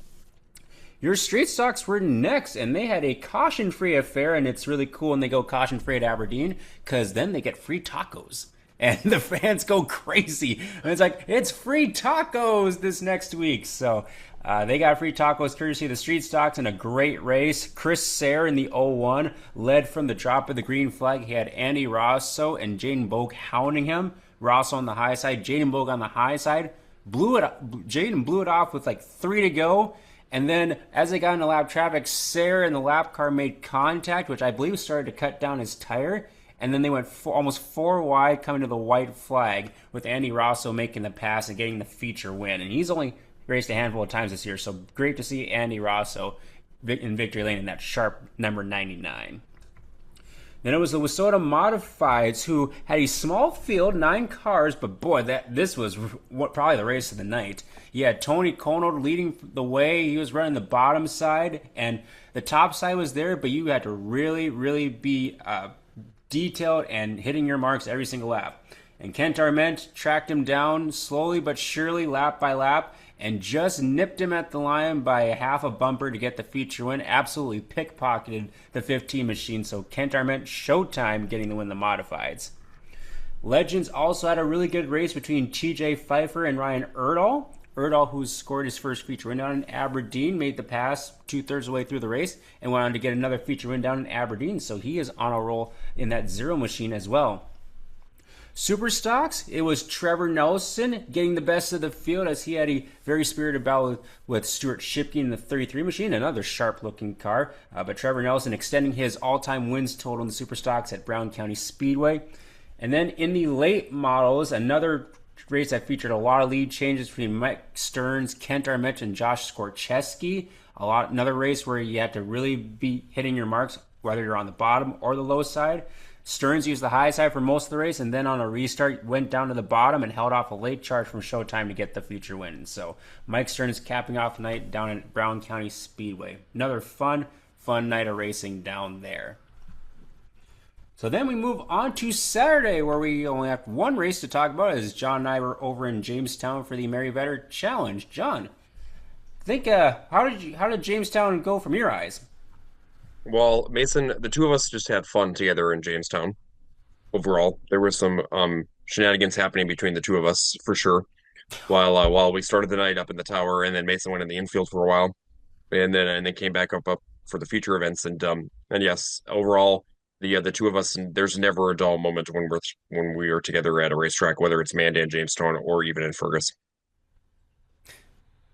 Your street stocks were next, and they had a caution-free affair, and it's really cool when they go caution-free at Aberdeen, because then they get free tacos. And the fans go crazy. And it's like, it's free tacos this next week. So they got free tacos courtesy of the street stocks in a great race. Chris Sayre in the 0-1 led from the drop of the green flag. He had Andy Rosso and Jaden Bogue hounding him. Rosso on the high side, Jaden Bogue on the high side. Jaden blew it off with like 3 to go. And then as they got into lap traffic, Sayre and the lap car made contact, which I believe started to cut down his tire. And then they went almost 4 wide coming to the white flag with Andy Rosso making the pass and getting the feature win. And he's only raced a handful of times this year, so great to see Andy Rosso in victory lane in that sharp number 99. Then it was the Wissota Modifieds, who had a small field, 9 cars, but boy, this was probably the race of the night. You had Tony Kono leading the way. He was running the bottom side, and the top side was there, but you had to really, really be detailed and hitting your marks every single lap. And Kent Arment tracked him down slowly but surely, lap by lap, and just nipped him at the line by a half a bumper to get the feature win. Absolutely pickpocketed the 15 machine, so Kent Arment showtime getting the win the modifieds. Legends also had a really good race between TJ Pfeiffer and Ryan Erdahl. Erdahl, who scored his first feature win down in Aberdeen, made the pass 2/3 of the way through the race and went on to get another feature win down in Aberdeen, so he is on a roll in that zero machine as well. Super stocks, it was Trevor Nelson getting the best of the field as he had a very spirited battle with Stuart Shipke in the 33 machine, another sharp-looking car. But Trevor Nelson extending his all-time wins total in the super stocks at Brown County Speedway. And then in the late models, another race that featured a lot of lead changes between Mike Stearns, Kent Arment, and Josh Skorcheski. Another race where you had to really be hitting your marks, whether you're on the bottom or the low side. Stearns used the high side for most of the race, and then on a restart went down to the bottom and held off a late charge from Showtime to get the feature win. So Mike Stearns capping off the night down at Brown County Speedway. Another fun night of racing down there. So then we move on to Saturday, where we only have one race to talk about. As John and I were over in Jamestown for the Merryweather Challenge. John, how did Jamestown go from your eyes? Well, Mason, the two of us just had fun together in Jamestown. Overall, there was some shenanigans happening between the two of us for sure. While we started the night up in the tower, and then Mason went in the infield for a while, and then came back up for the feature events. And yes, overall, the two of us, and there's never a dull moment when we are together at a racetrack, whether it's Mandan, Jamestown, or even in Fergus.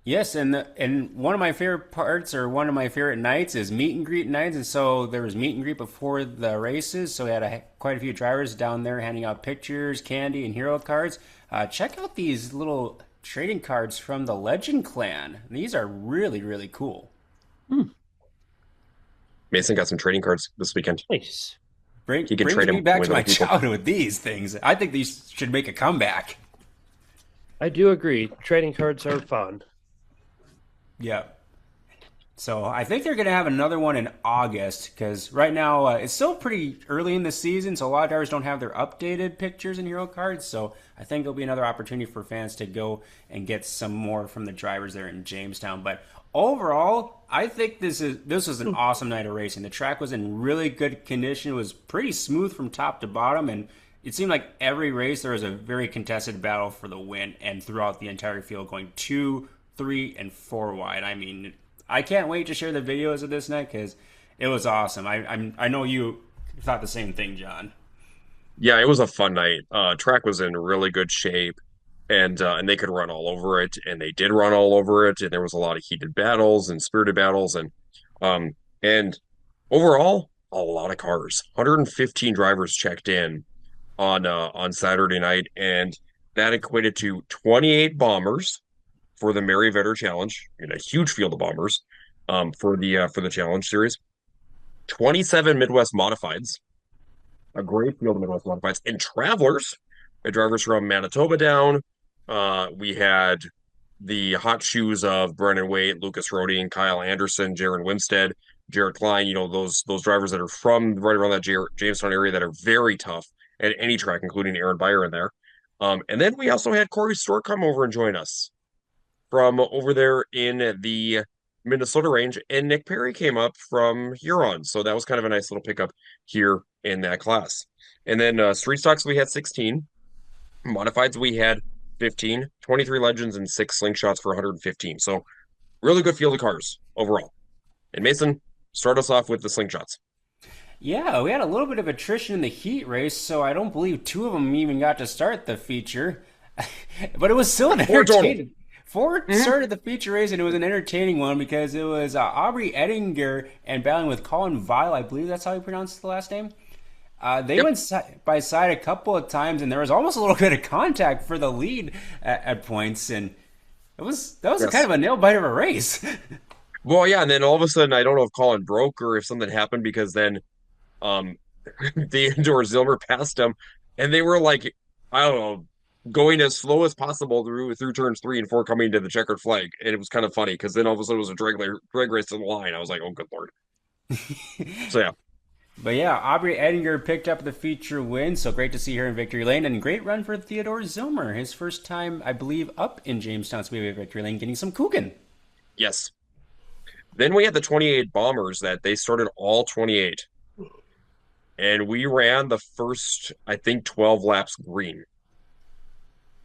Yes, and one of my favorite parts or one of my favorite nights is meet and greet nights. And so there was meet and greet before the races. So we had quite a few drivers down there handing out pictures, candy, and hero cards. Check out these little trading cards from the Legend Clan. These are really, really cool. Hmm, Mason got some trading cards this weekend. nice. He can Brings trade me them back with to my other people. childhood with these things. I think these should make a comeback. I do agree. Trading cards are fun. Yeah. So I think they're going to have another one in August because right now it's still pretty early in the season, so a lot of drivers don't have their updated pictures and hero cards. So I think there'll be another opportunity for fans to go and get some more from the drivers there in Jamestown. But overall, I think this was an awesome night of racing. The track was in really good condition. It was pretty smooth from top to bottom, and it seemed like every race there was a very contested battle for the win, and throughout the entire field, going 2, 3, and 4 wide. I mean, I can't wait to share the videos of this night because it was awesome. I know you thought the same thing, John. Yeah, it was a fun night. Track was in really good shape, and they could run all over it, and they did run all over it, and there was a lot of heated battles and spirited battles, um and overall, a lot of cars. 115 drivers checked in on Saturday night, and that equated to 28 bombers for the Mary Vetter Challenge, and a huge field of bombers for the challenge series. 27 Midwest modifieds, a great field of Midwest modifieds, and travelers, the drivers from Manitoba down. We had the hot shoes of Brennan Waite, Lucas Roding, Kyle Anderson, Jaron Winstead, Jared Klein. You know those drivers that are from right around that Jamestown area that are very tough at any track, including Aaron Beyer in there. And then we also had Corey Stork come over and join us from over there in the Minnesota range, and Nick Perry came up from Huron. So that was kind of a nice little pickup here in that class. And then street stocks, we had 16. Modifieds, we had 15, 23 legends, and 6 slingshots for 115. So really good field of cars overall. And Mason, start us off with the slingshots. Yeah, we had a little bit of attrition in the heat race, so I don't believe two of them even got to start the feature. But it was still an 4 total. entertaining. Four started the feature race, and it was an entertaining one because it was Aubrey Ettinger and battling with Colin Vile. I believe that's how you pronounce the last name. They Yep. went side by side a couple of times, and there was almost a little bit of contact for the lead at points, and that was kind Yes. of a nail biter of a race. Well, yeah, and then all of a sudden, I don't know if Colin broke or if something happened because then um Theodore Zilmer passed him, and they were like, I don't know, going as slow as possible through turns 3 and 4, coming to the checkered flag, and it was kind of funny because then all of a sudden it was a drag race to the line. I was like, oh, good lord. So yeah, But yeah, Aubrey Edinger picked up the feature win, so great to see her in victory lane, and great run for Theodore Zilmer. His first time, I believe, up in Jamestown Speedway victory lane, getting some Coogan. yes. Then we had the 28 bombers that they started all 28, and we ran the first, I think, 12 laps green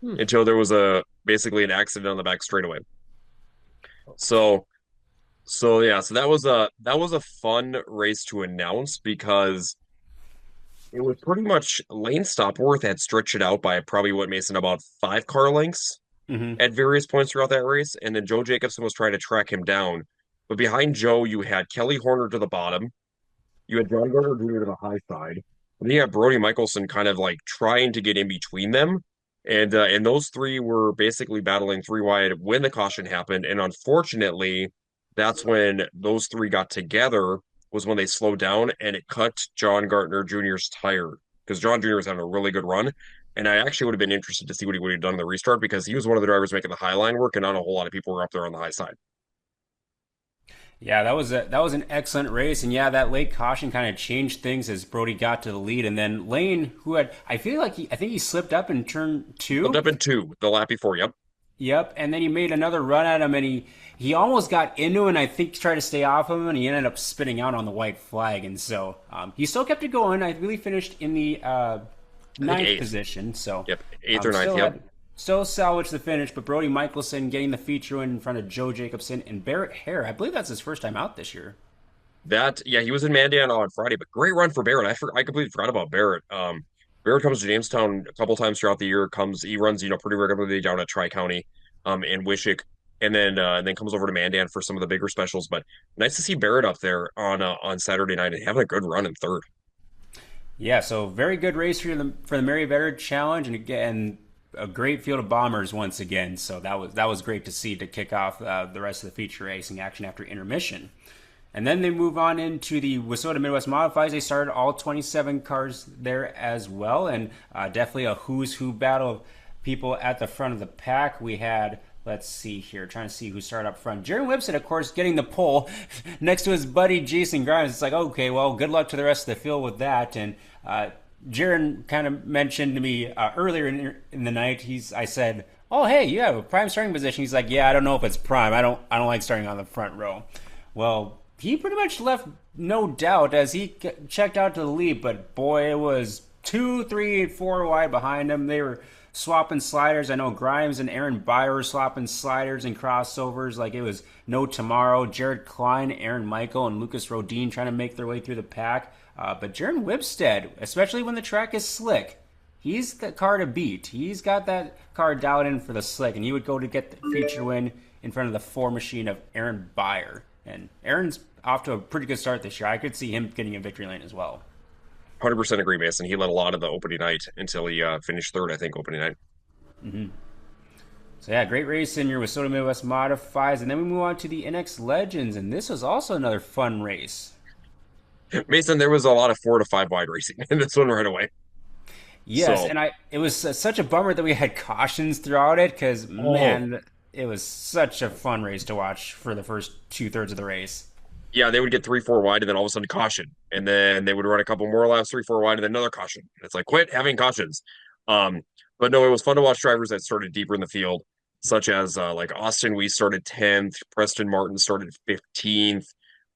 Hmm. until there was a basically an accident on the back straightaway. So yeah, so that was a fun race to announce because it was pretty much Lane Stopworth had stretched it out by probably what Mason about 5 car lengths Hmm. at various points throughout that race, and then Joe Jacobson was trying to track him down. But behind Joe, you had Kelly Horner to the bottom, you had John Gardner Jr. to the high side, and then you had Brody Michelson kind of like trying to get in between them. And those three were basically battling 3 wide when the caution happened. And unfortunately, that's when those three got together was when they slowed down and it cut John Gardner Jr.'s tire because John Jr. was having a really good run. And I actually would have been interested to see what he would have done in the restart because he was one of the drivers making the high line work, and not a whole lot of people were up there on the high side. Yeah, that was an excellent race, and yeah, that late caution kind of changed things as Brody got to the lead, and then Lane, who had I think he slipped up in turn Flipped two. up in two the lap before. Yep. Yep, and then he made another run at him, and he almost got into him, and I think tried to stay off him, and he ended up spinning out on the white flag, and so he still kept it going. I really finished in the I think ninth eighth. position, so Yep. Eighth or ninth. still Yep. had still salvaged the finish. But Brody Michelson getting the feature win in front of Joe Jacobson and Barrett Hare. I believe that's his first time out this year. That yeah, he was in Mandan on Friday, but great run for Barrett. I completely forgot about Barrett. Barrett comes to Jamestown a couple times throughout the year. He runs pretty regularly down at Tri County, in Wishick. and then comes over to Mandan for some of the bigger specials. But nice to see Barrett up there on Saturday night and having a good run in third. Yeah, so very good race for the Merryweather Challenge, and again a great field of bombers once again. So that was great to see to kick off the rest of the feature racing action after intermission. And then they move on into the Wissota Midwest Modifieds. They started all 27 cars there as well, and definitely a who's who battle of people at the front of the pack. We had, let's see here, trying to see who started up front. Jaron Whipstead, of course, getting the pole next to his buddy Jason Grimes. It's like, okay, well, good luck to the rest of the field with that. And Jaron kind of mentioned to me earlier in the night. I said, "Oh, hey, you have a prime starting position." He's like, "Yeah, I don't know if it's prime. I don't like starting on the front row." Well, he pretty much left no doubt as he checked out to the lead, but boy, it was 2, 3, and 4 wide behind him. They were swapping sliders. I know Grimes and Aaron Byer were swapping sliders and crossovers like it was no tomorrow. Jared Klein, Aaron Michael, and Lucas Rodin trying to make their way through the pack. But Jaron Whipstead, especially when the track is slick, he's the car to beat. He's got that car dialed in for the slick, and he would go to get the feature win in front of the 4 machine of Aaron Byer. And Aaron's off to a pretty good start this year. I could see him getting a victory lane as well. 100% agree, Mason. He led a lot of the opening night until he finished third, I think, opening night. So yeah, great race in your Wissota Midwest Modifieds. And then we move on to the NX Legends, and this was also another fun race. Mason, there was a lot of 4 to 5 wide racing in this one right away. Yes, So and it was such a bummer that we had cautions throughout it because oh, man, it was such a fun race to watch for the first 2/3 of the race. yeah, they would get 3, 4 wide, and then all of a sudden caution, and then they would run a couple more laps, 3, 4 wide, and then another caution. And it's like quit having cautions. Um, but no, it was fun to watch drivers that started deeper in the field, such as like Austin Weiss started 10th, Preston Martin started 15th.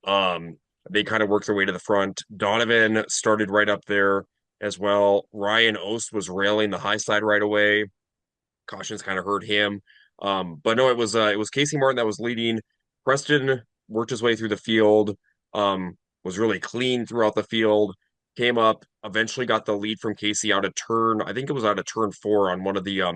Um, they kind of worked their way to the front. Donovan started right up there as well. Ryan Ost was railing the high side right away. Cautions kind of hurt him. But no, it was Casey Martin that was leading. Preston worked his way through the field, was really clean throughout the field, came up, eventually got the lead from Casey out of turn. I think it was out of turn 4 on one of the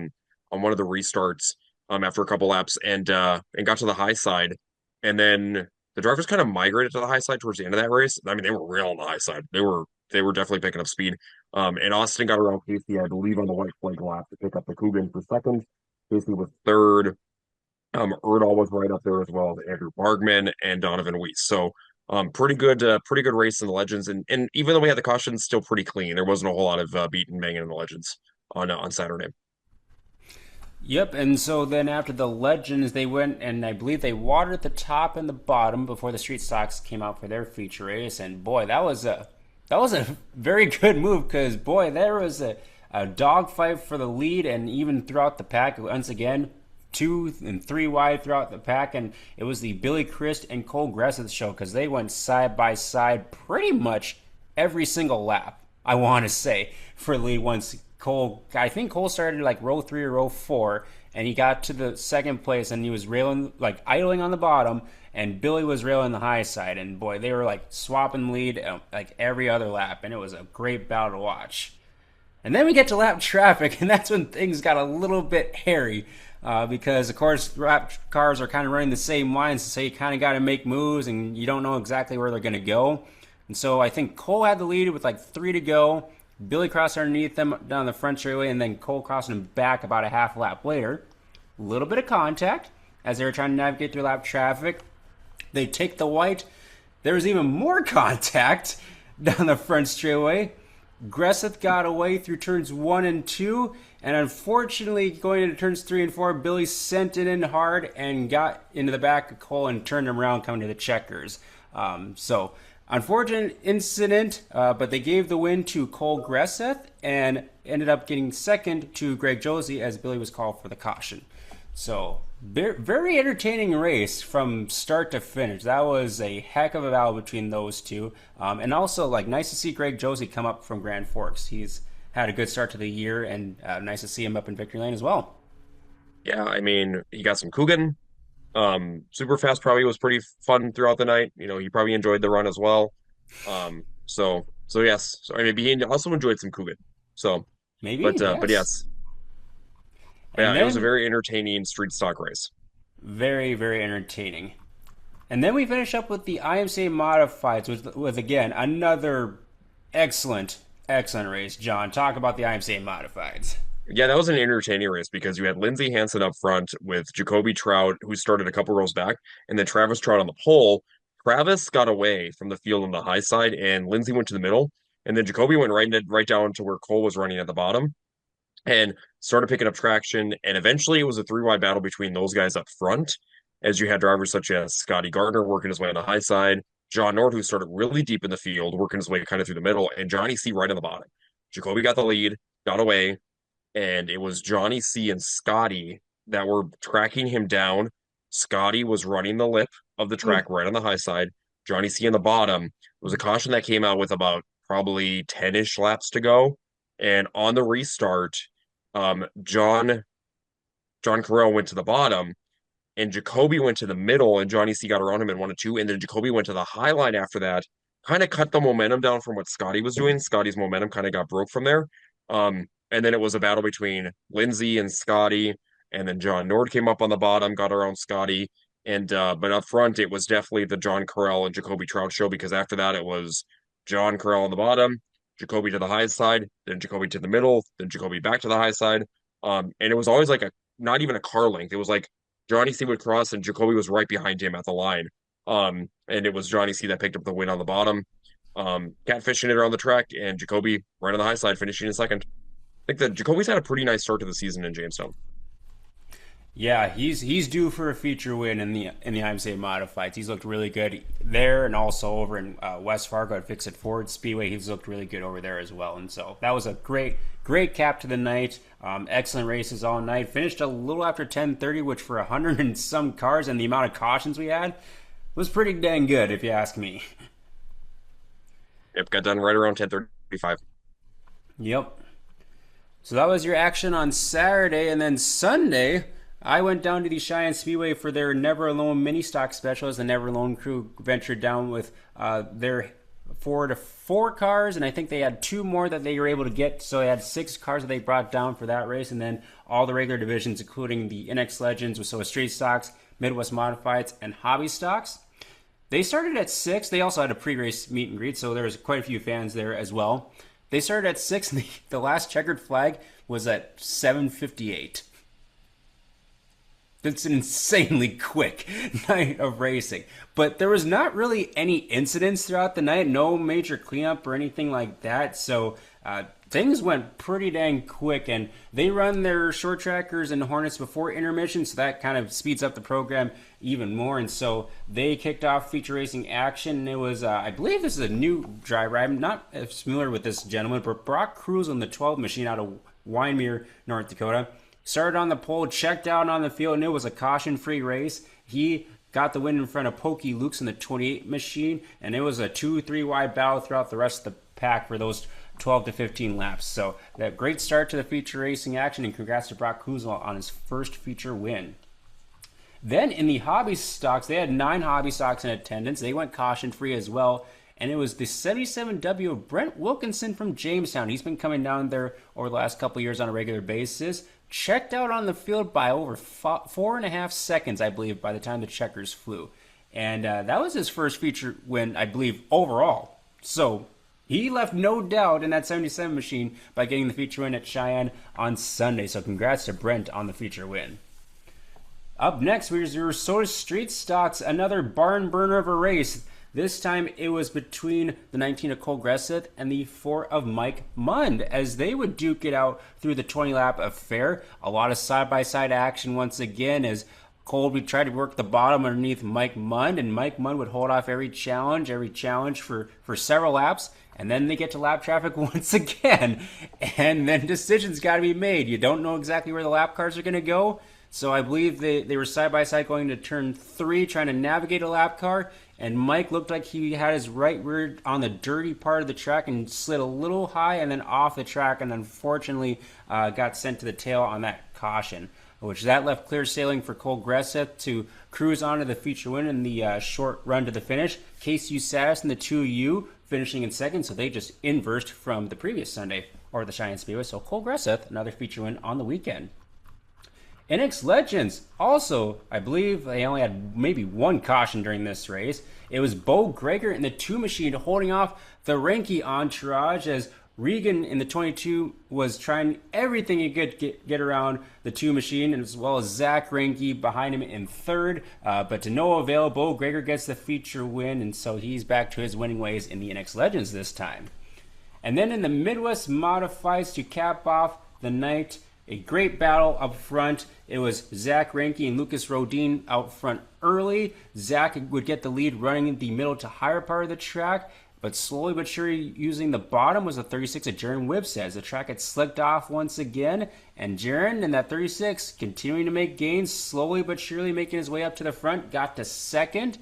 restarts after a couple laps and got to the high side. And then the drivers kind of migrated to the high side towards the end of that race. I mean, they were real on the high side. They were definitely picking up speed. And Austin got around Casey, I believe, on the white flag lap to pick up the Coogan for second. Casey was third. Erdahl was right up there as well as Andrew Bargman and Donovan Weiss. So pretty good race in the Legends. And even though we had the cautions, still pretty clean. There wasn't a whole lot of beating and banging in the Legends on Saturday. Yep, and so then after the Legends, they went and I believe they watered the top and the bottom before the Street Stocks came out for their feature race. And boy, that was a very good move because boy, there was a dogfight for the lead and even throughout the pack. Once again, 2 and 3 wide throughout the pack, and it was the Billy Christ and Cole Gresseth show because they went side by side pretty much every single lap. I want to say for the lead once Cole, I think Cole started like row 3 or row 4, and he got to the second place, and he was railing like idling on the bottom, and Billy was railing the high side, and boy, they were like swapping lead like every other lap, and it was a great battle to watch. And then we get to lap traffic, and that's when things got a little bit hairy. Because of course lap cars are kind of running the same lines, so you kind of got to make moves, and you don't know exactly where they're going to go. And so I think Cole had the lead with like 3 to go. Billy crossed underneath them down the front straightaway, and then Cole crossing him back about a half lap later. A little bit of contact as they were trying to navigate through lap traffic. They take the white. There was even more contact down the front straightaway. Gresseth got away through turns 1 and 2, and unfortunately, going into turns 3 and 4, Billy sent it in hard and got into the back of Cole and turned him around coming to the checkers. So, unfortunate incident, but they gave the win to Cole Gresseth and ended up getting second to Greg Josie as Billy was called for the caution. So, very entertaining race from start to finish. That was a heck of a battle between those two. And also, like, nice to see Greg Josie come up from Grand Forks. He's had a good start to the year, and nice to see him up in victory lane as well. Yeah, I mean, he got some Coogan. Super fast probably was pretty fun throughout the night. You know, he probably enjoyed the run as well. So yes. So I mean, he also enjoyed some Coogan. So, Maybe, but yes. yes, And yeah, it was a then very entertaining street stock race. Very, very entertaining. And then we finish up with the IMCA Modifieds with again, another excellent, excellent race. John, talk about the IMCA Modifieds. Yeah, that was an entertaining race because you had Lindsey Hansen up front with Jacoby Trout, who started a couple rows back, and then Travis Trout on the pole. Travis got away from the field on the high side, and Lindsey went to the middle, and then Jacoby went right down to where Cole was running at the bottom, and started picking up traction. And eventually, it was a three-wide battle between those guys up front, as you had drivers such as Scotty Gardner working his way on the high side, John Nord, who started really deep in the field, working his way kind of through the middle, and Johnny C right on the bottom. Jacoby got the lead, got away, and it was Johnny C and Scotty that were tracking him down. Scotty was running the lip of the track right on the high side. Johnny C on the bottom. It was a caution that came out with about probably 10-ish laps to go. And on the restart, John Carell went to the bottom, and Jacoby went to the middle, and Johnny C got around him in 1 and 2, and then Jacoby went to the high line after that, kind of cut the momentum down from what Scotty was doing. Scotty's momentum kind of got broke from there. And then it was a battle between Lindsey and Scotty, and then John Nord came up on the bottom, got around Scotty, and but up front it was definitely the John Carell and Jacoby Trout show, because after that it was John Carell on the bottom, Jacoby to the high side, then Jacoby to the middle, then Jacoby back to the high side. And it was always like not even a car length. It was like Johnny C would cross and Jacoby was right behind him at the line. And it was Johnny C that picked up the win on the bottom. Catfishing it around the track, and Jacoby right on the high side, finishing in second. I think that Jacoby's had a pretty nice start to the season in Jamestown. Yeah, he's due for a feature win in the IMCA Modifieds. He's looked really good there, and also over in West Fargo at Fix It Ford Speedway. He's looked really good over there as well. And so that was a great cap to the night. Excellent races all night. Finished a little after 10:30, which for 100 and some cars and the amount of cautions we had was pretty dang good, if you ask me. Yep, got done right around 10:35. Yep. So that was your action on Saturday, and then Sunday, I went down to the Sheyenne Speedway for their Never Alone mini stock special, as the Never Alone crew ventured down with their 4 cars, and I think they had 2 more that they were able to get, so they had 6 cars that they brought down for that race, and then all the regular divisions, including the NX Legends, so Street Stocks, Midwest Modifieds, and Hobby Stocks. They started at 6. They also had a pre-race meet and greet, so there was quite a few fans there as well. They started at 6, and the last checkered flag was at 7:58. It's an insanely quick night of racing. But there was not really any incidents throughout the night, no major cleanup or anything like that. So things went pretty dang quick, and they run their short trackers and Hornets before intermission, so that kind of speeds up the program even more. And so they kicked off feature racing action, and it was, I believe this is a new driver. I'm not familiar with this gentleman, but Brock Cruz on the 12 machine out of Wyndmere, North Dakota. Started on the pole, checked out on the field, and it was a caution-free race. He got the win in front of Pokey Lukes in the 28 machine, and it was a 2-3 wide battle throughout the rest of the pack for those 12 to 15 laps. So that great start to the feature racing action, and congrats to Brock Cruz on his first feature win. Then in the hobby stocks, they had 9 hobby stocks in attendance. They went caution-free as well. And it was the 77W of Brent Wilkinson from Jamestown. He's been coming down there over the last couple of years on a regular basis. Checked out on the field by over 4.5 seconds, I believe, by the time the checkers flew. And that was his first feature win, I believe, overall. So he left no doubt in that 77 machine by getting the feature win at Sheyenne on Sunday. So congrats to Brent on the feature win. Up next, we your Soda Street Stocks, another barn burner of a race. This time it was between the 19 of Cole Gresseth and the 4 of Mike Mund, as they would duke it out through the 20-lap affair. A lot of side-by-side action once again, as Cole would try to work the bottom underneath Mike Mund, and Mike Mund would hold off every challenge for several laps. And then they get to lap traffic once again, and then decisions got to be made. You don't know exactly where the lap cars are going to go. So I believe they were side-by-side going to turn 3, trying to navigate a lap car. And Mike looked like he had his right rear on the dirty part of the track and slid a little high and then off the track, and unfortunately got sent to the tail on that caution, which that left clear sailing for Cole Gresseth to cruise on to the feature win in the short run to the finish. KCU Satis and the 2U finishing in second, so they just inversed from the previous Sunday or the Sheyenne Speedway. So Cole Gresseth, another feature win on the weekend. NX Legends also, I believe they only had maybe one caution during this race. It was Bo Greger in the 2 machine holding off the Ranky entourage as Regan in the 22 was trying everything he could get around the 2 machine, as well as Zach Ranky behind him in third. But to no avail, Bo Greger gets the feature win, and so he's back to his winning ways in the NX Legends this time. And then in the Midwest Modifieds to cap off the night, a great battle up front. It was Zach Ranke and Lucas Rodin out front early. Zach would get the lead running in the middle to higher part of the track, but slowly but surely using the bottom was a 36 of Jaron Wibstead. The track had slipped off once again, and Jaron in that 36 continuing to make gains, slowly but surely making his way up to the front, got to second.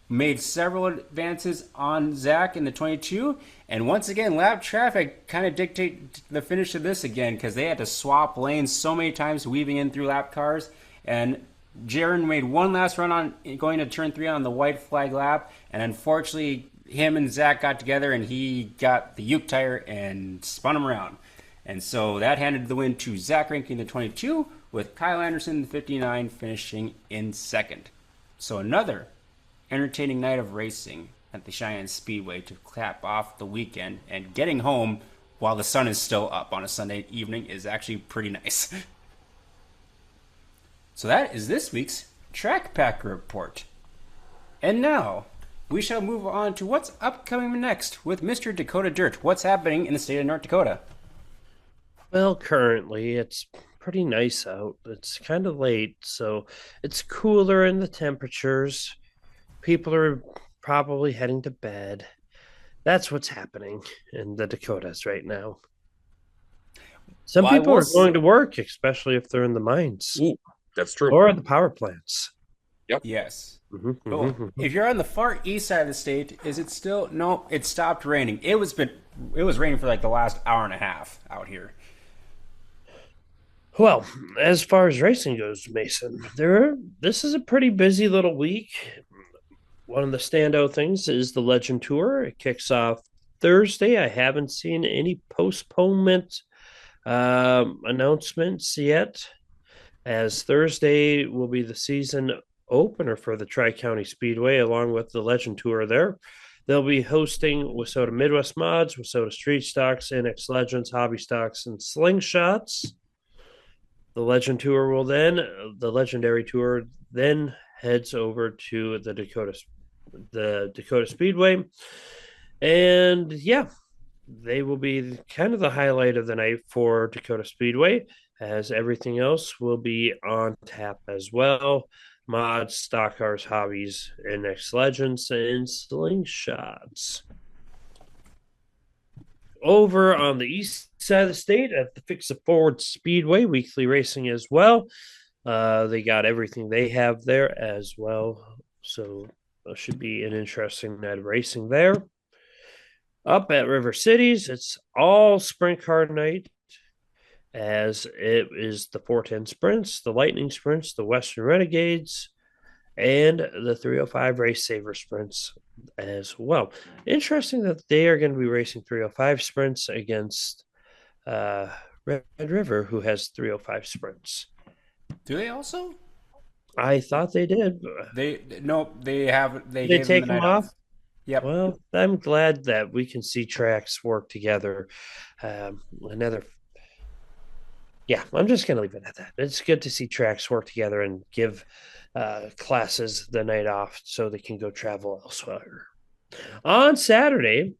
Made several advances on Zach in the 22, and once again, lap traffic kind of dictated the finish of this again because they had to swap lanes so many times, weaving in through lap cars. And Jaron made one last run on going to turn 3 on the white flag lap, and unfortunately, him and Zach got together, and he got the Uke tire and spun him around. And so that handed the win to Zach Rankin in the 22, with Kyle Anderson in the 59 finishing in second. So another entertaining night of racing at the Sheyenne Speedway to cap off the weekend, and getting home while the sun is still up on a Sunday evening is actually pretty nice. So that is this week's Track Pack Report. And now, we shall move on to what's upcoming next with Mr. Dakota Dirt. What's happening in the state of North Dakota? Well, currently it's pretty nice out. It's kind of late, so it's cooler in the temperatures. People are probably heading to bed. That's what's happening in the Dakotas right now. Some people are going to work, especially if they're in the mines. Ooh, that's true. Or at the power plants. Yep. Yes. If you're on the far east side of the state, is it still? No, it stopped raining. It was raining for like the last hour and a half out here. Well, as far as racing goes, Mason, this is a pretty busy little week. One of the standout things is the Legend Tour. It kicks off Thursday. I haven't seen any postponement announcements yet, as Thursday will be the season opener for the Tri-County Speedway, along with the Legend Tour there. They'll be hosting Wissota Midwest Mods, Wissota Street Stocks, NX Legends, Hobby Stocks, and Slingshots. The Legendary Tour then heads over to the Dacotah Speedway. And yeah, they will be kind of the highlight of the night for Dacotah Speedway, as everything else will be on tap as well. Mods, stock cars, hobbies, NX Legends, and Slingshots. Over on the east side of the state at the Fix It Forward Speedway, weekly racing as well. They got everything they have there as well. So it should be an interesting night of racing there. Up at River Cities, it's all sprint car night, as it is the 410 Sprints, the Lightning Sprints, the Western Renegades, and the 305 Race Saver Sprints as well. Interesting that they are going to be racing 305 Sprints against Red River, who has 305 Sprints. Do they also? I thought they did. They have. They take them off. Yep. Well, I'm glad that we can see tracks work together. Yeah, I'm just going to leave it at that. It's good to see tracks work together and give classes the night off so they can go travel elsewhere. On Saturday,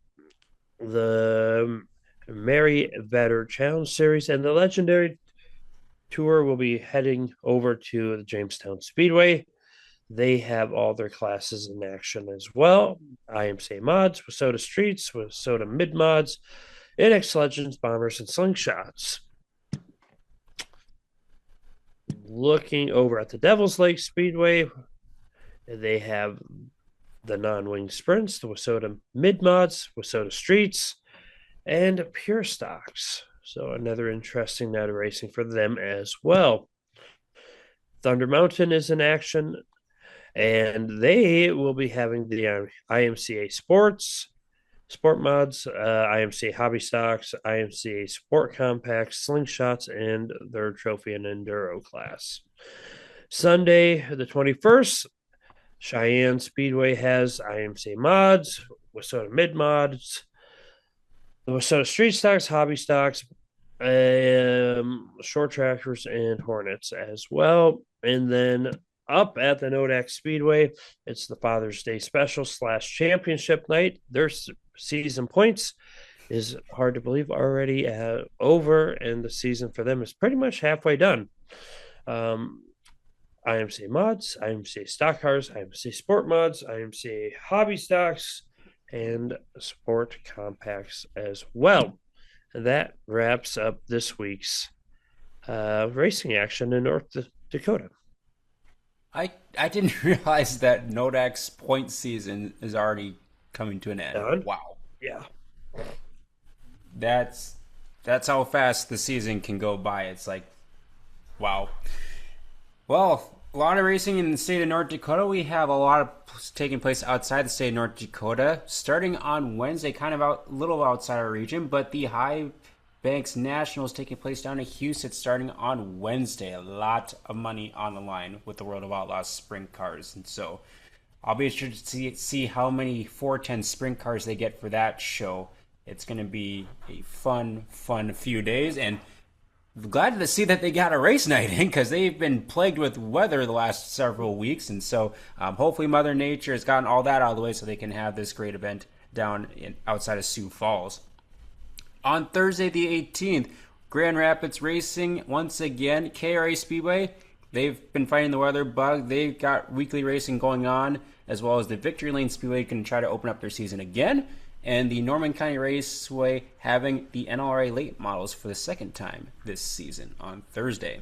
the Mary Vetter Challenge Series and the Legendary Tour will be heading over to the Jamestown Speedway. They have all their classes in action as well. IMCA Mods, Wissota Streets, Wissota Mid Mods, NX Legends, Bombers, and Slingshots. Looking over at the Devil's Lake Speedway, they have the non-wing sprints, the Wissota Mid Mods, Wissota Streets, and Pure Stocks. So another interesting night of racing for them as well. Thunder Mountain is in action, and they will be having the IMCA Sports, Sport Mods, IMC Hobby Stocks, IMC Sport Compacts, Slingshots, and their Trophy and Enduro class. Sunday, the 21st, Sheyenne Speedway has IMC Mods, Wissota Mid Mods, the Wissota Street Stocks, Hobby Stocks, short tractors, and Hornets as well. And then up at the Nodak Speedway, it's the Father's Day special / championship night. Their season points is hard to believe already over, and the season for them is pretty much halfway done. IMC Mods, IMC Stock Cars, IMC Sport Mods, IMC Hobby Stocks, and Sport Compacts as well. And that wraps up this week's racing action in North Dakota. I didn't realize that Nodak's point season is already coming to an end. Done? Wow. Yeah. That's how fast the season can go by. It's like, wow. Well, a lot of racing in the state of North Dakota. We have a lot of taking place outside the state of North Dakota. Starting on Wednesday, kind of a little outside our region, but the High Banks Nationals taking place down in Houston starting on Wednesday. A lot of money on the line with the World of Outlaws sprint cars. And so I'll be interested to see how many 410 sprint cars they get for that show. It's going to be a fun few days. And glad to see that they got a race night in because they've been plagued with weather the last several weeks. And so hopefully Mother Nature has gotten all that out of the way so they can have this great event down outside of Sioux Falls. On Thursday the 18th, Grand Rapids Racing, once again, KRA Speedway. They've been fighting the weather bug. They've got weekly racing going on, as well as the Victory Lane Speedway can try to open up their season again. And the Norman County Raceway having the NLRA late models for the second time this season on Thursday.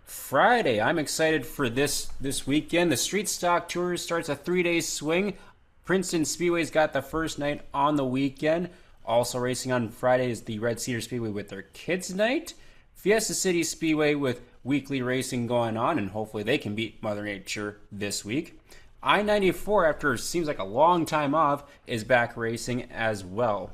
Friday, I'm excited for this weekend. The Street Stock Tour starts a 3-day swing. Princeton Speedway's got the first night on the weekend. Also racing on Friday is the Red Cedar Speedway with their kids' night. Fiesta City Speedway with weekly racing going on, and hopefully they can beat Mother Nature this week. I-94, after it seems like a long time off, is back racing as well.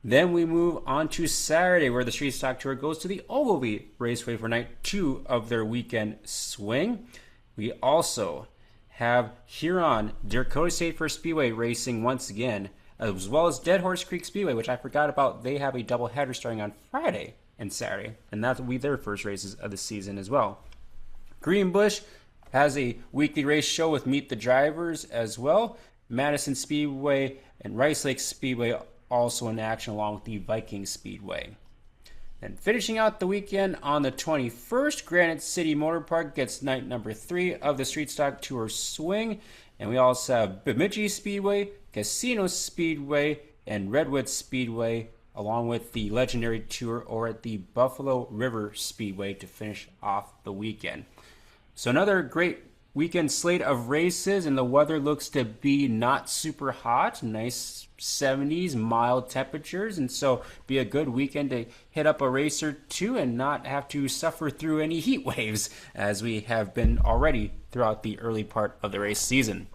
Then we move on to Saturday, where the Street Stock Tour goes to the Ogilvie Raceway for night 2 of their weekend swing. We also have Huron Dakota State Fair Speedway racing once again, as well as Dead Horse Creek Speedway, which I forgot about. They have a doubleheader starting on Friday and Saturday, and that will be their first races of the season as well. Greenbush has a weekly race show with Meet the Drivers as well. Madison Speedway and Rice Lake Speedway also in action, along with the Viking Speedway. And finishing out the weekend on the 21st, Granite City Motor Park gets night number 3 of the Street Stock Tour swing. And we also have Bemidji Speedway, Casino Speedway, and Redwood Speedway, along with the Legendary Tour over at the Buffalo River Speedway to finish off the weekend. So another great weekend slate of races, and the weather looks to be not super hot, nice 70s, mild temperatures, and so be a good weekend to hit up a race or two and not have to suffer through any heat waves as we have been already throughout the early part of the race season.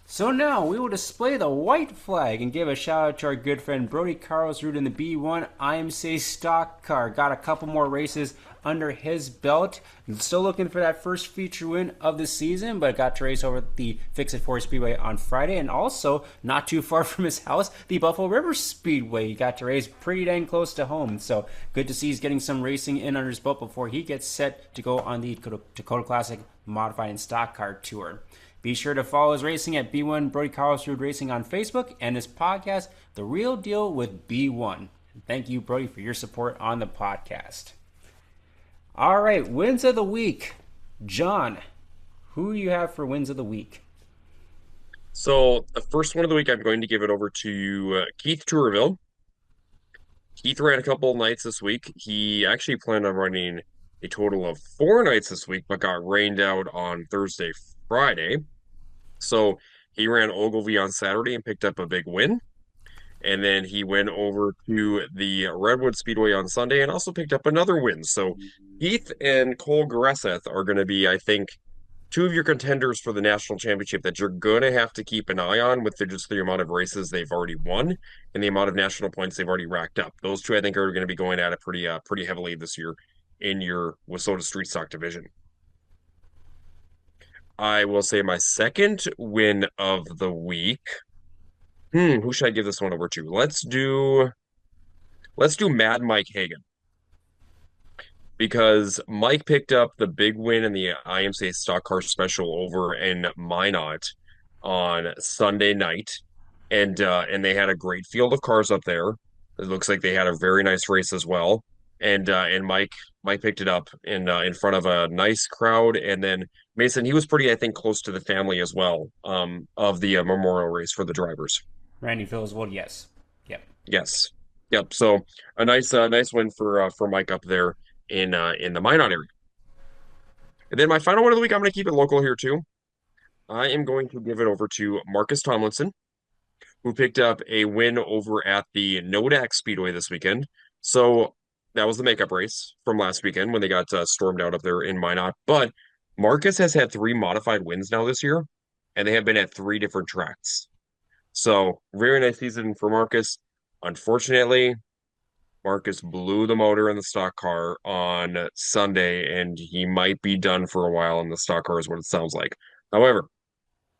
So now we will display the white flag and give a shout out to our good friend Brody Carlsrud in the B1 IMC stock car. Got a couple more races under his belt. Still looking for that first feature win of the season, but got to race over the Fix-It 4 Speedway on Friday, and also not too far from his house, the Buffalo River Speedway. He got to race pretty dang close to home, so good to see he's getting some racing in under his belt before he gets set to go on the Dakota Classic Modified and Stock Car Tour. Be sure to follow his racing at B1 Brody Carlsrud Racing on Facebook and his podcast, The Real Deal with B1. Thank you, Brody, for your support on the podcast. All right, wins of the week. John, who do you have for wins of the week? So the first one of the week, I'm going to give it over to Keith Tourville. Keith ran a couple nights this week. He actually planned on running a total of 4 nights this week, but got rained out on Thursday, Friday. So he ran Ogilvie on Saturday and picked up a big win. And then he went over to the Redwood Speedway on Sunday and also picked up another win. So Heath and Cole Gresseth are going to be, I think, two of your contenders for the national championship that you're going to have to keep an eye on with just the amount of races they've already won and the amount of national points they've already racked up. Those two, I think, are going to be going at it pretty heavily this year in your Wissota Street Stock division. I will say my second win of the week. Who should I give this one over to? Let's do Mad Mike Hagan because Mike picked up the big win in the IMCA Stock Car Special over in Minot on Sunday night, and they had a great field of cars up there. It looks like they had a very nice race as well, and Mike picked it up in front of a nice crowd, and then Mason he was pretty I think close to the family as well of the memorial race for the drivers. Randy feels well, yes. Yep. Yes, yep. So a nice win for Mike up there in the Minot area. And then my final one of the week, I'm going to keep it local here too. I am going to give it over to Marcus Tomlinson, who picked up a win over at the Nodak Speedway this weekend. So that was the makeup race from last weekend when they got stormed out up there in Minot. But Marcus has had three modified wins now this year, and they have been at three different tracks. So very nice season for Marcus. Unfortunately, Marcus blew the motor in the stock car on Sunday, and he might be done for a while in the stock car, is what it sounds like. However,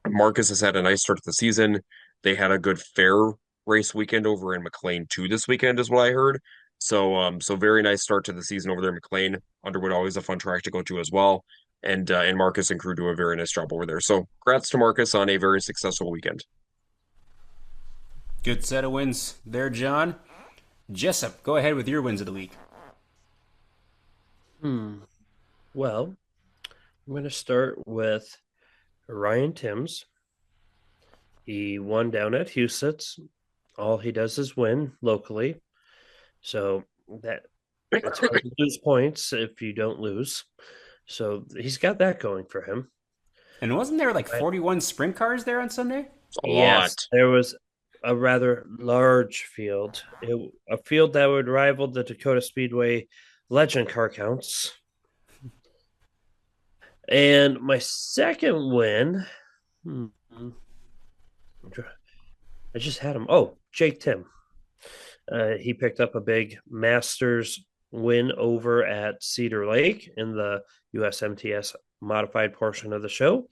Marcus has had a nice start to the season. They had a good fair race weekend over in McLean too this weekend, is what I heard. So very nice start to the season over there in McLean. Underwood always a fun track to go to as well. And Marcus and crew do a very nice job over there. So congrats to Marcus on a very successful weekend. Good set of wins there, John. Jessup, go ahead with your wins of the week. Well, I'm going to start with Ryan Timms. He won down at Huset's. All he does is win locally. So it's hard to lose points if you don't lose. So he's got that going for him. And wasn't there like 41 sprint cars there on Sunday? It's a Yes, lot. there was a rather large field, a field that would rival the Dacotah Speedway legend car counts. And my second win, I just had him. Oh, Jake Tim. He picked up a big Masters win over at Cedar Lake in the USMTS modified portion of the show.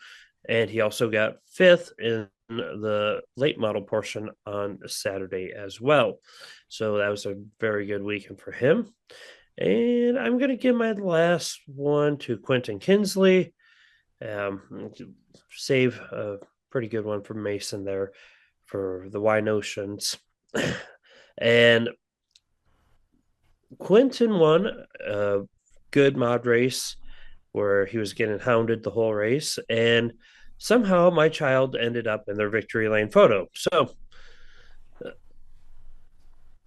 And he also got fifth in the late model portion on Saturday as well. So that was a very good weekend for him. And I'm going to give my last one to Quentin Kinsley. Save a pretty good one from Mason there for the Y Notions. And Quentin won a good mod race where he was getting hounded the whole race. And somehow my child ended up in their victory lane photo. So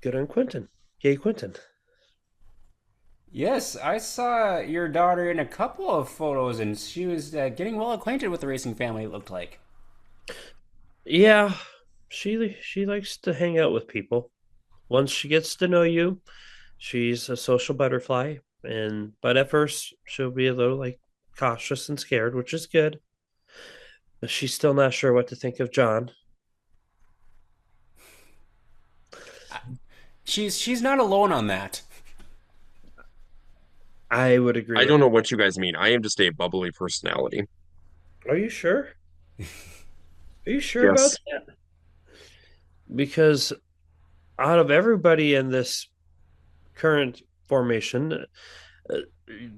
good on Quentin. Yay, Quentin. Yes, I saw your daughter in a couple of photos, and she was getting well acquainted with the racing family, it looked like. Yeah, she likes to hang out with people. Once she gets to know you, she's a social butterfly. But at first she'll be a little like cautious and scared, which is good. But she's still not sure what to think of John. She's not alone on that. I would agree. I don't know what you guys mean. I am just a bubbly personality. Are you sure? Are you sure about Yes. that? Because out of everybody in this current formation,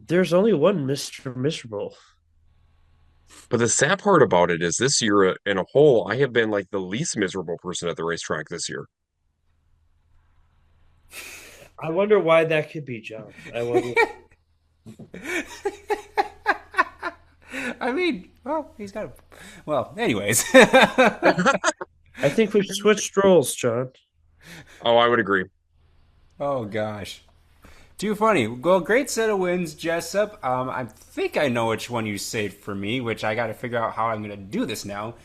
there's only one Mr. Miserable. But the sad part about it is this year in a whole, I have been like the least miserable person at the racetrack this year. I wonder why that could be, John. I wonder. I mean, well, he's got a... Well, anyways. I think we've switched roles, John. Oh, I would agree. Oh, gosh. Too funny. Well, great set of wins, Jessup. I think I know which one you saved for me, which I got to figure out how I'm going to do this now.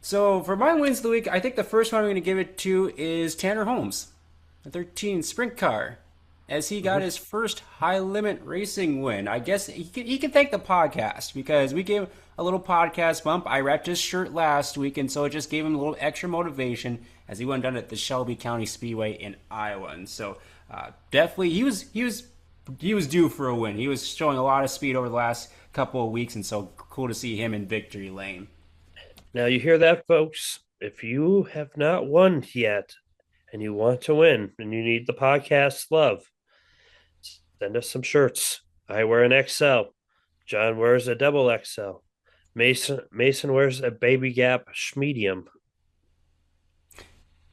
So for my wins of the week, I think the first one I'm going to give it to is Tanner Holmes, the 13 sprint car. as he got Mhm. his first high limit racing win. I guess he can thank the podcast because we gave a little podcast bump. I wrapped his shirt last week, and so it just gave him a little extra motivation as he went down at the Shelby County Speedway in Iowa. And so definitely he was due for a win. He was showing a lot of speed over the last couple of weeks, and so cool to see him in victory lane. Now, you hear that, folks? If you have not won yet and you want to win and you need the podcast love, send us some shirts. I wear an XL. John wears a double XL. Mason wears a baby gap medium.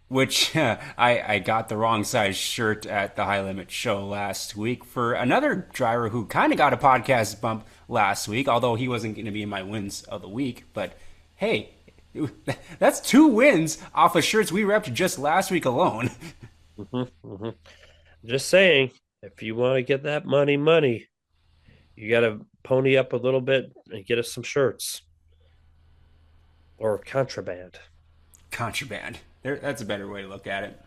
Which I got the wrong size shirt at the High Limit show last week for another driver who kind of got a podcast bump last week, although he wasn't going to be in my wins of the week. But hey, that's 2 wins off of shirts we repped just last week alone. Mm-hmm. Just saying, if you want to get that money, you got to pony up a little bit and get us some shirts or contraband. Contraband. That's a better way to look at it.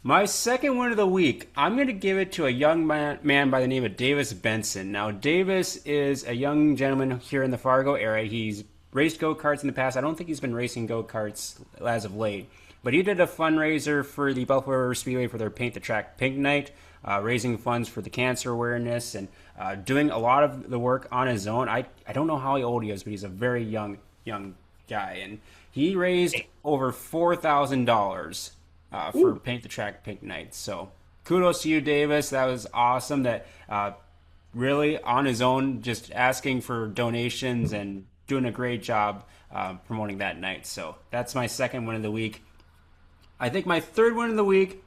My second win of the week, I'm going to give it to a young man by the name of Davis Benson. Now, Davis is a young gentleman here in the Fargo area. He's raced go-karts in the past. I don't think he's been racing go-karts as of late. But he did a fundraiser for the Buffalo River Speedway for their Paint the Track Pink Night, raising funds for the cancer awareness and doing a lot of the work on his own. I don't know how old he is, but he's a very young guy. And he raised over $4,000 for Paint the Track Pink Night. So kudos to you, Davis. That was awesome. That really on his own, just asking for donations and doing a great job promoting that night. So that's my second win of the week. I think my third win of the week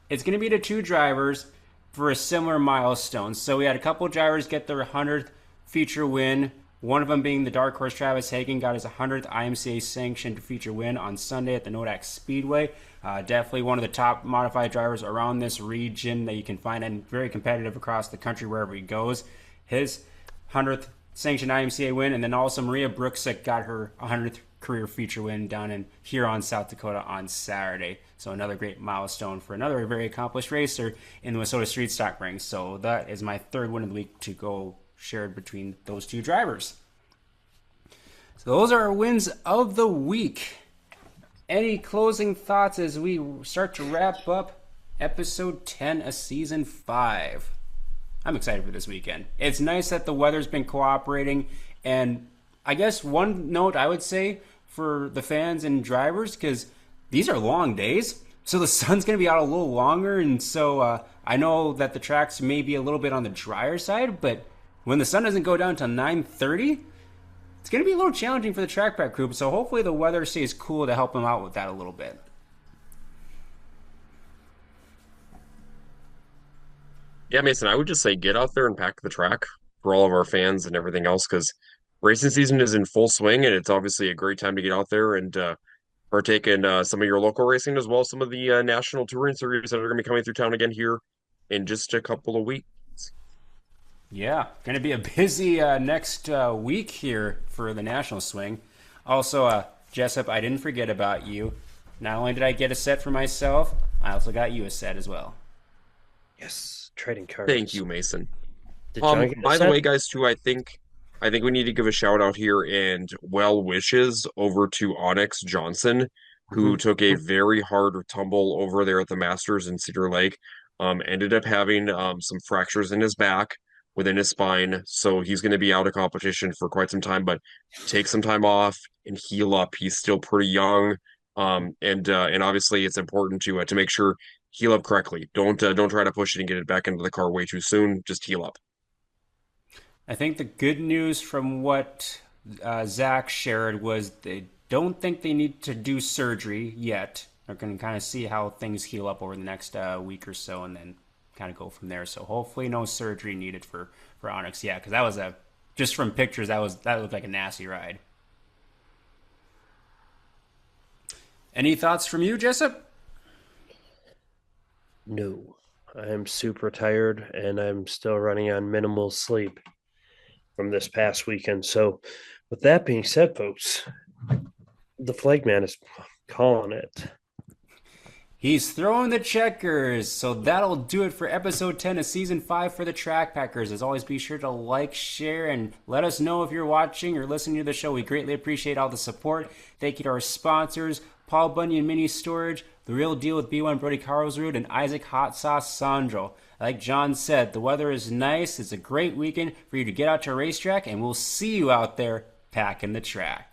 is going to be the 2 drivers for a similar milestone. So we had a couple of drivers get their 100th feature win. One of them being the dark horse Travis Hagen got his 100th IMCA sanctioned feature win on Sunday at the Dacotah Speedway. Definitely one of the top modified drivers around this region that you can find, and very competitive across the country wherever he goes. His 100th sanctioned IMCA win, and then also Maria Brooksick got her 100th career feature win down in Huron, South Dakota on Saturday. So another great milestone for another very accomplished racer in the Minnesota Street Stock ranks. So that is my third win of the week to go shared between those 2 drivers. So those are our wins of the week. Any closing thoughts as we start to wrap up episode 10 of season 5? I'm excited for this weekend. It's nice that the weather's been cooperating, and I guess one note I would say for the fans and drivers, because these are long days, so the sun's going to be out a little longer, and so I know that the tracks may be a little bit on the drier side, but when the sun doesn't go down until 9:30, it's going to be a little challenging for the track prep crew. So hopefully the weather stays cool to help them out with that a little bit. Yeah, Mason, I would just say get out there and pack the track for all of our fans and everything else because racing season is in full swing and it's obviously a great time to get out there and partake in some of your local racing as well as some of the national touring series that are going to be coming through town again here in just a couple of weeks. Yeah, going to be a busy next week here for the national swing. Also, Jessup, I didn't forget about you. Not only did I get a set for myself, I also got you a set as well. Yes, trading cards. Thank you, Mason. Did John get a By the set? way, guys, too, I think we need to give a shout out here and well wishes over to Onyx Johnson, who Mhm. took a very hard tumble over there at the Masters in Cedar Lake. Ended up having some fractures in his back, within his spine, so he's going to be out of competition for quite some time. But take some time off and heal up. He's still pretty young, and obviously it's important to make sure heal up correctly. Don't try to push it and get it back into the car way too soon. Just heal up. I think the good news from what Zach shared was they don't think they need to do surgery yet. They're going to kind of see how things heal up over the next week or so, and then kind of go from there. So hopefully, no surgery needed for Onyx. Yeah, because that was just from pictures that looked like a nasty ride. Any thoughts from you, Jessup? No, I'm super tired and I'm still running on minimal sleep from this past weekend. So, with that being said, folks, the flag man is calling it. He's throwing the checkers. So that'll do it for episode 10 of season 5 for the Track Packers. As always, be sure to like, share, and let us know if you're watching or listening to the show. We greatly appreciate all the support. Thank you to our sponsors, Paul Bunyan Mini Storage, The Real Deal with B1 Brody Carlsrud, and Isaac Hot Sauce Sondrol. Like John said, the weather is nice. It's a great weekend for you to get out to a racetrack, and we'll see you out there packing the track.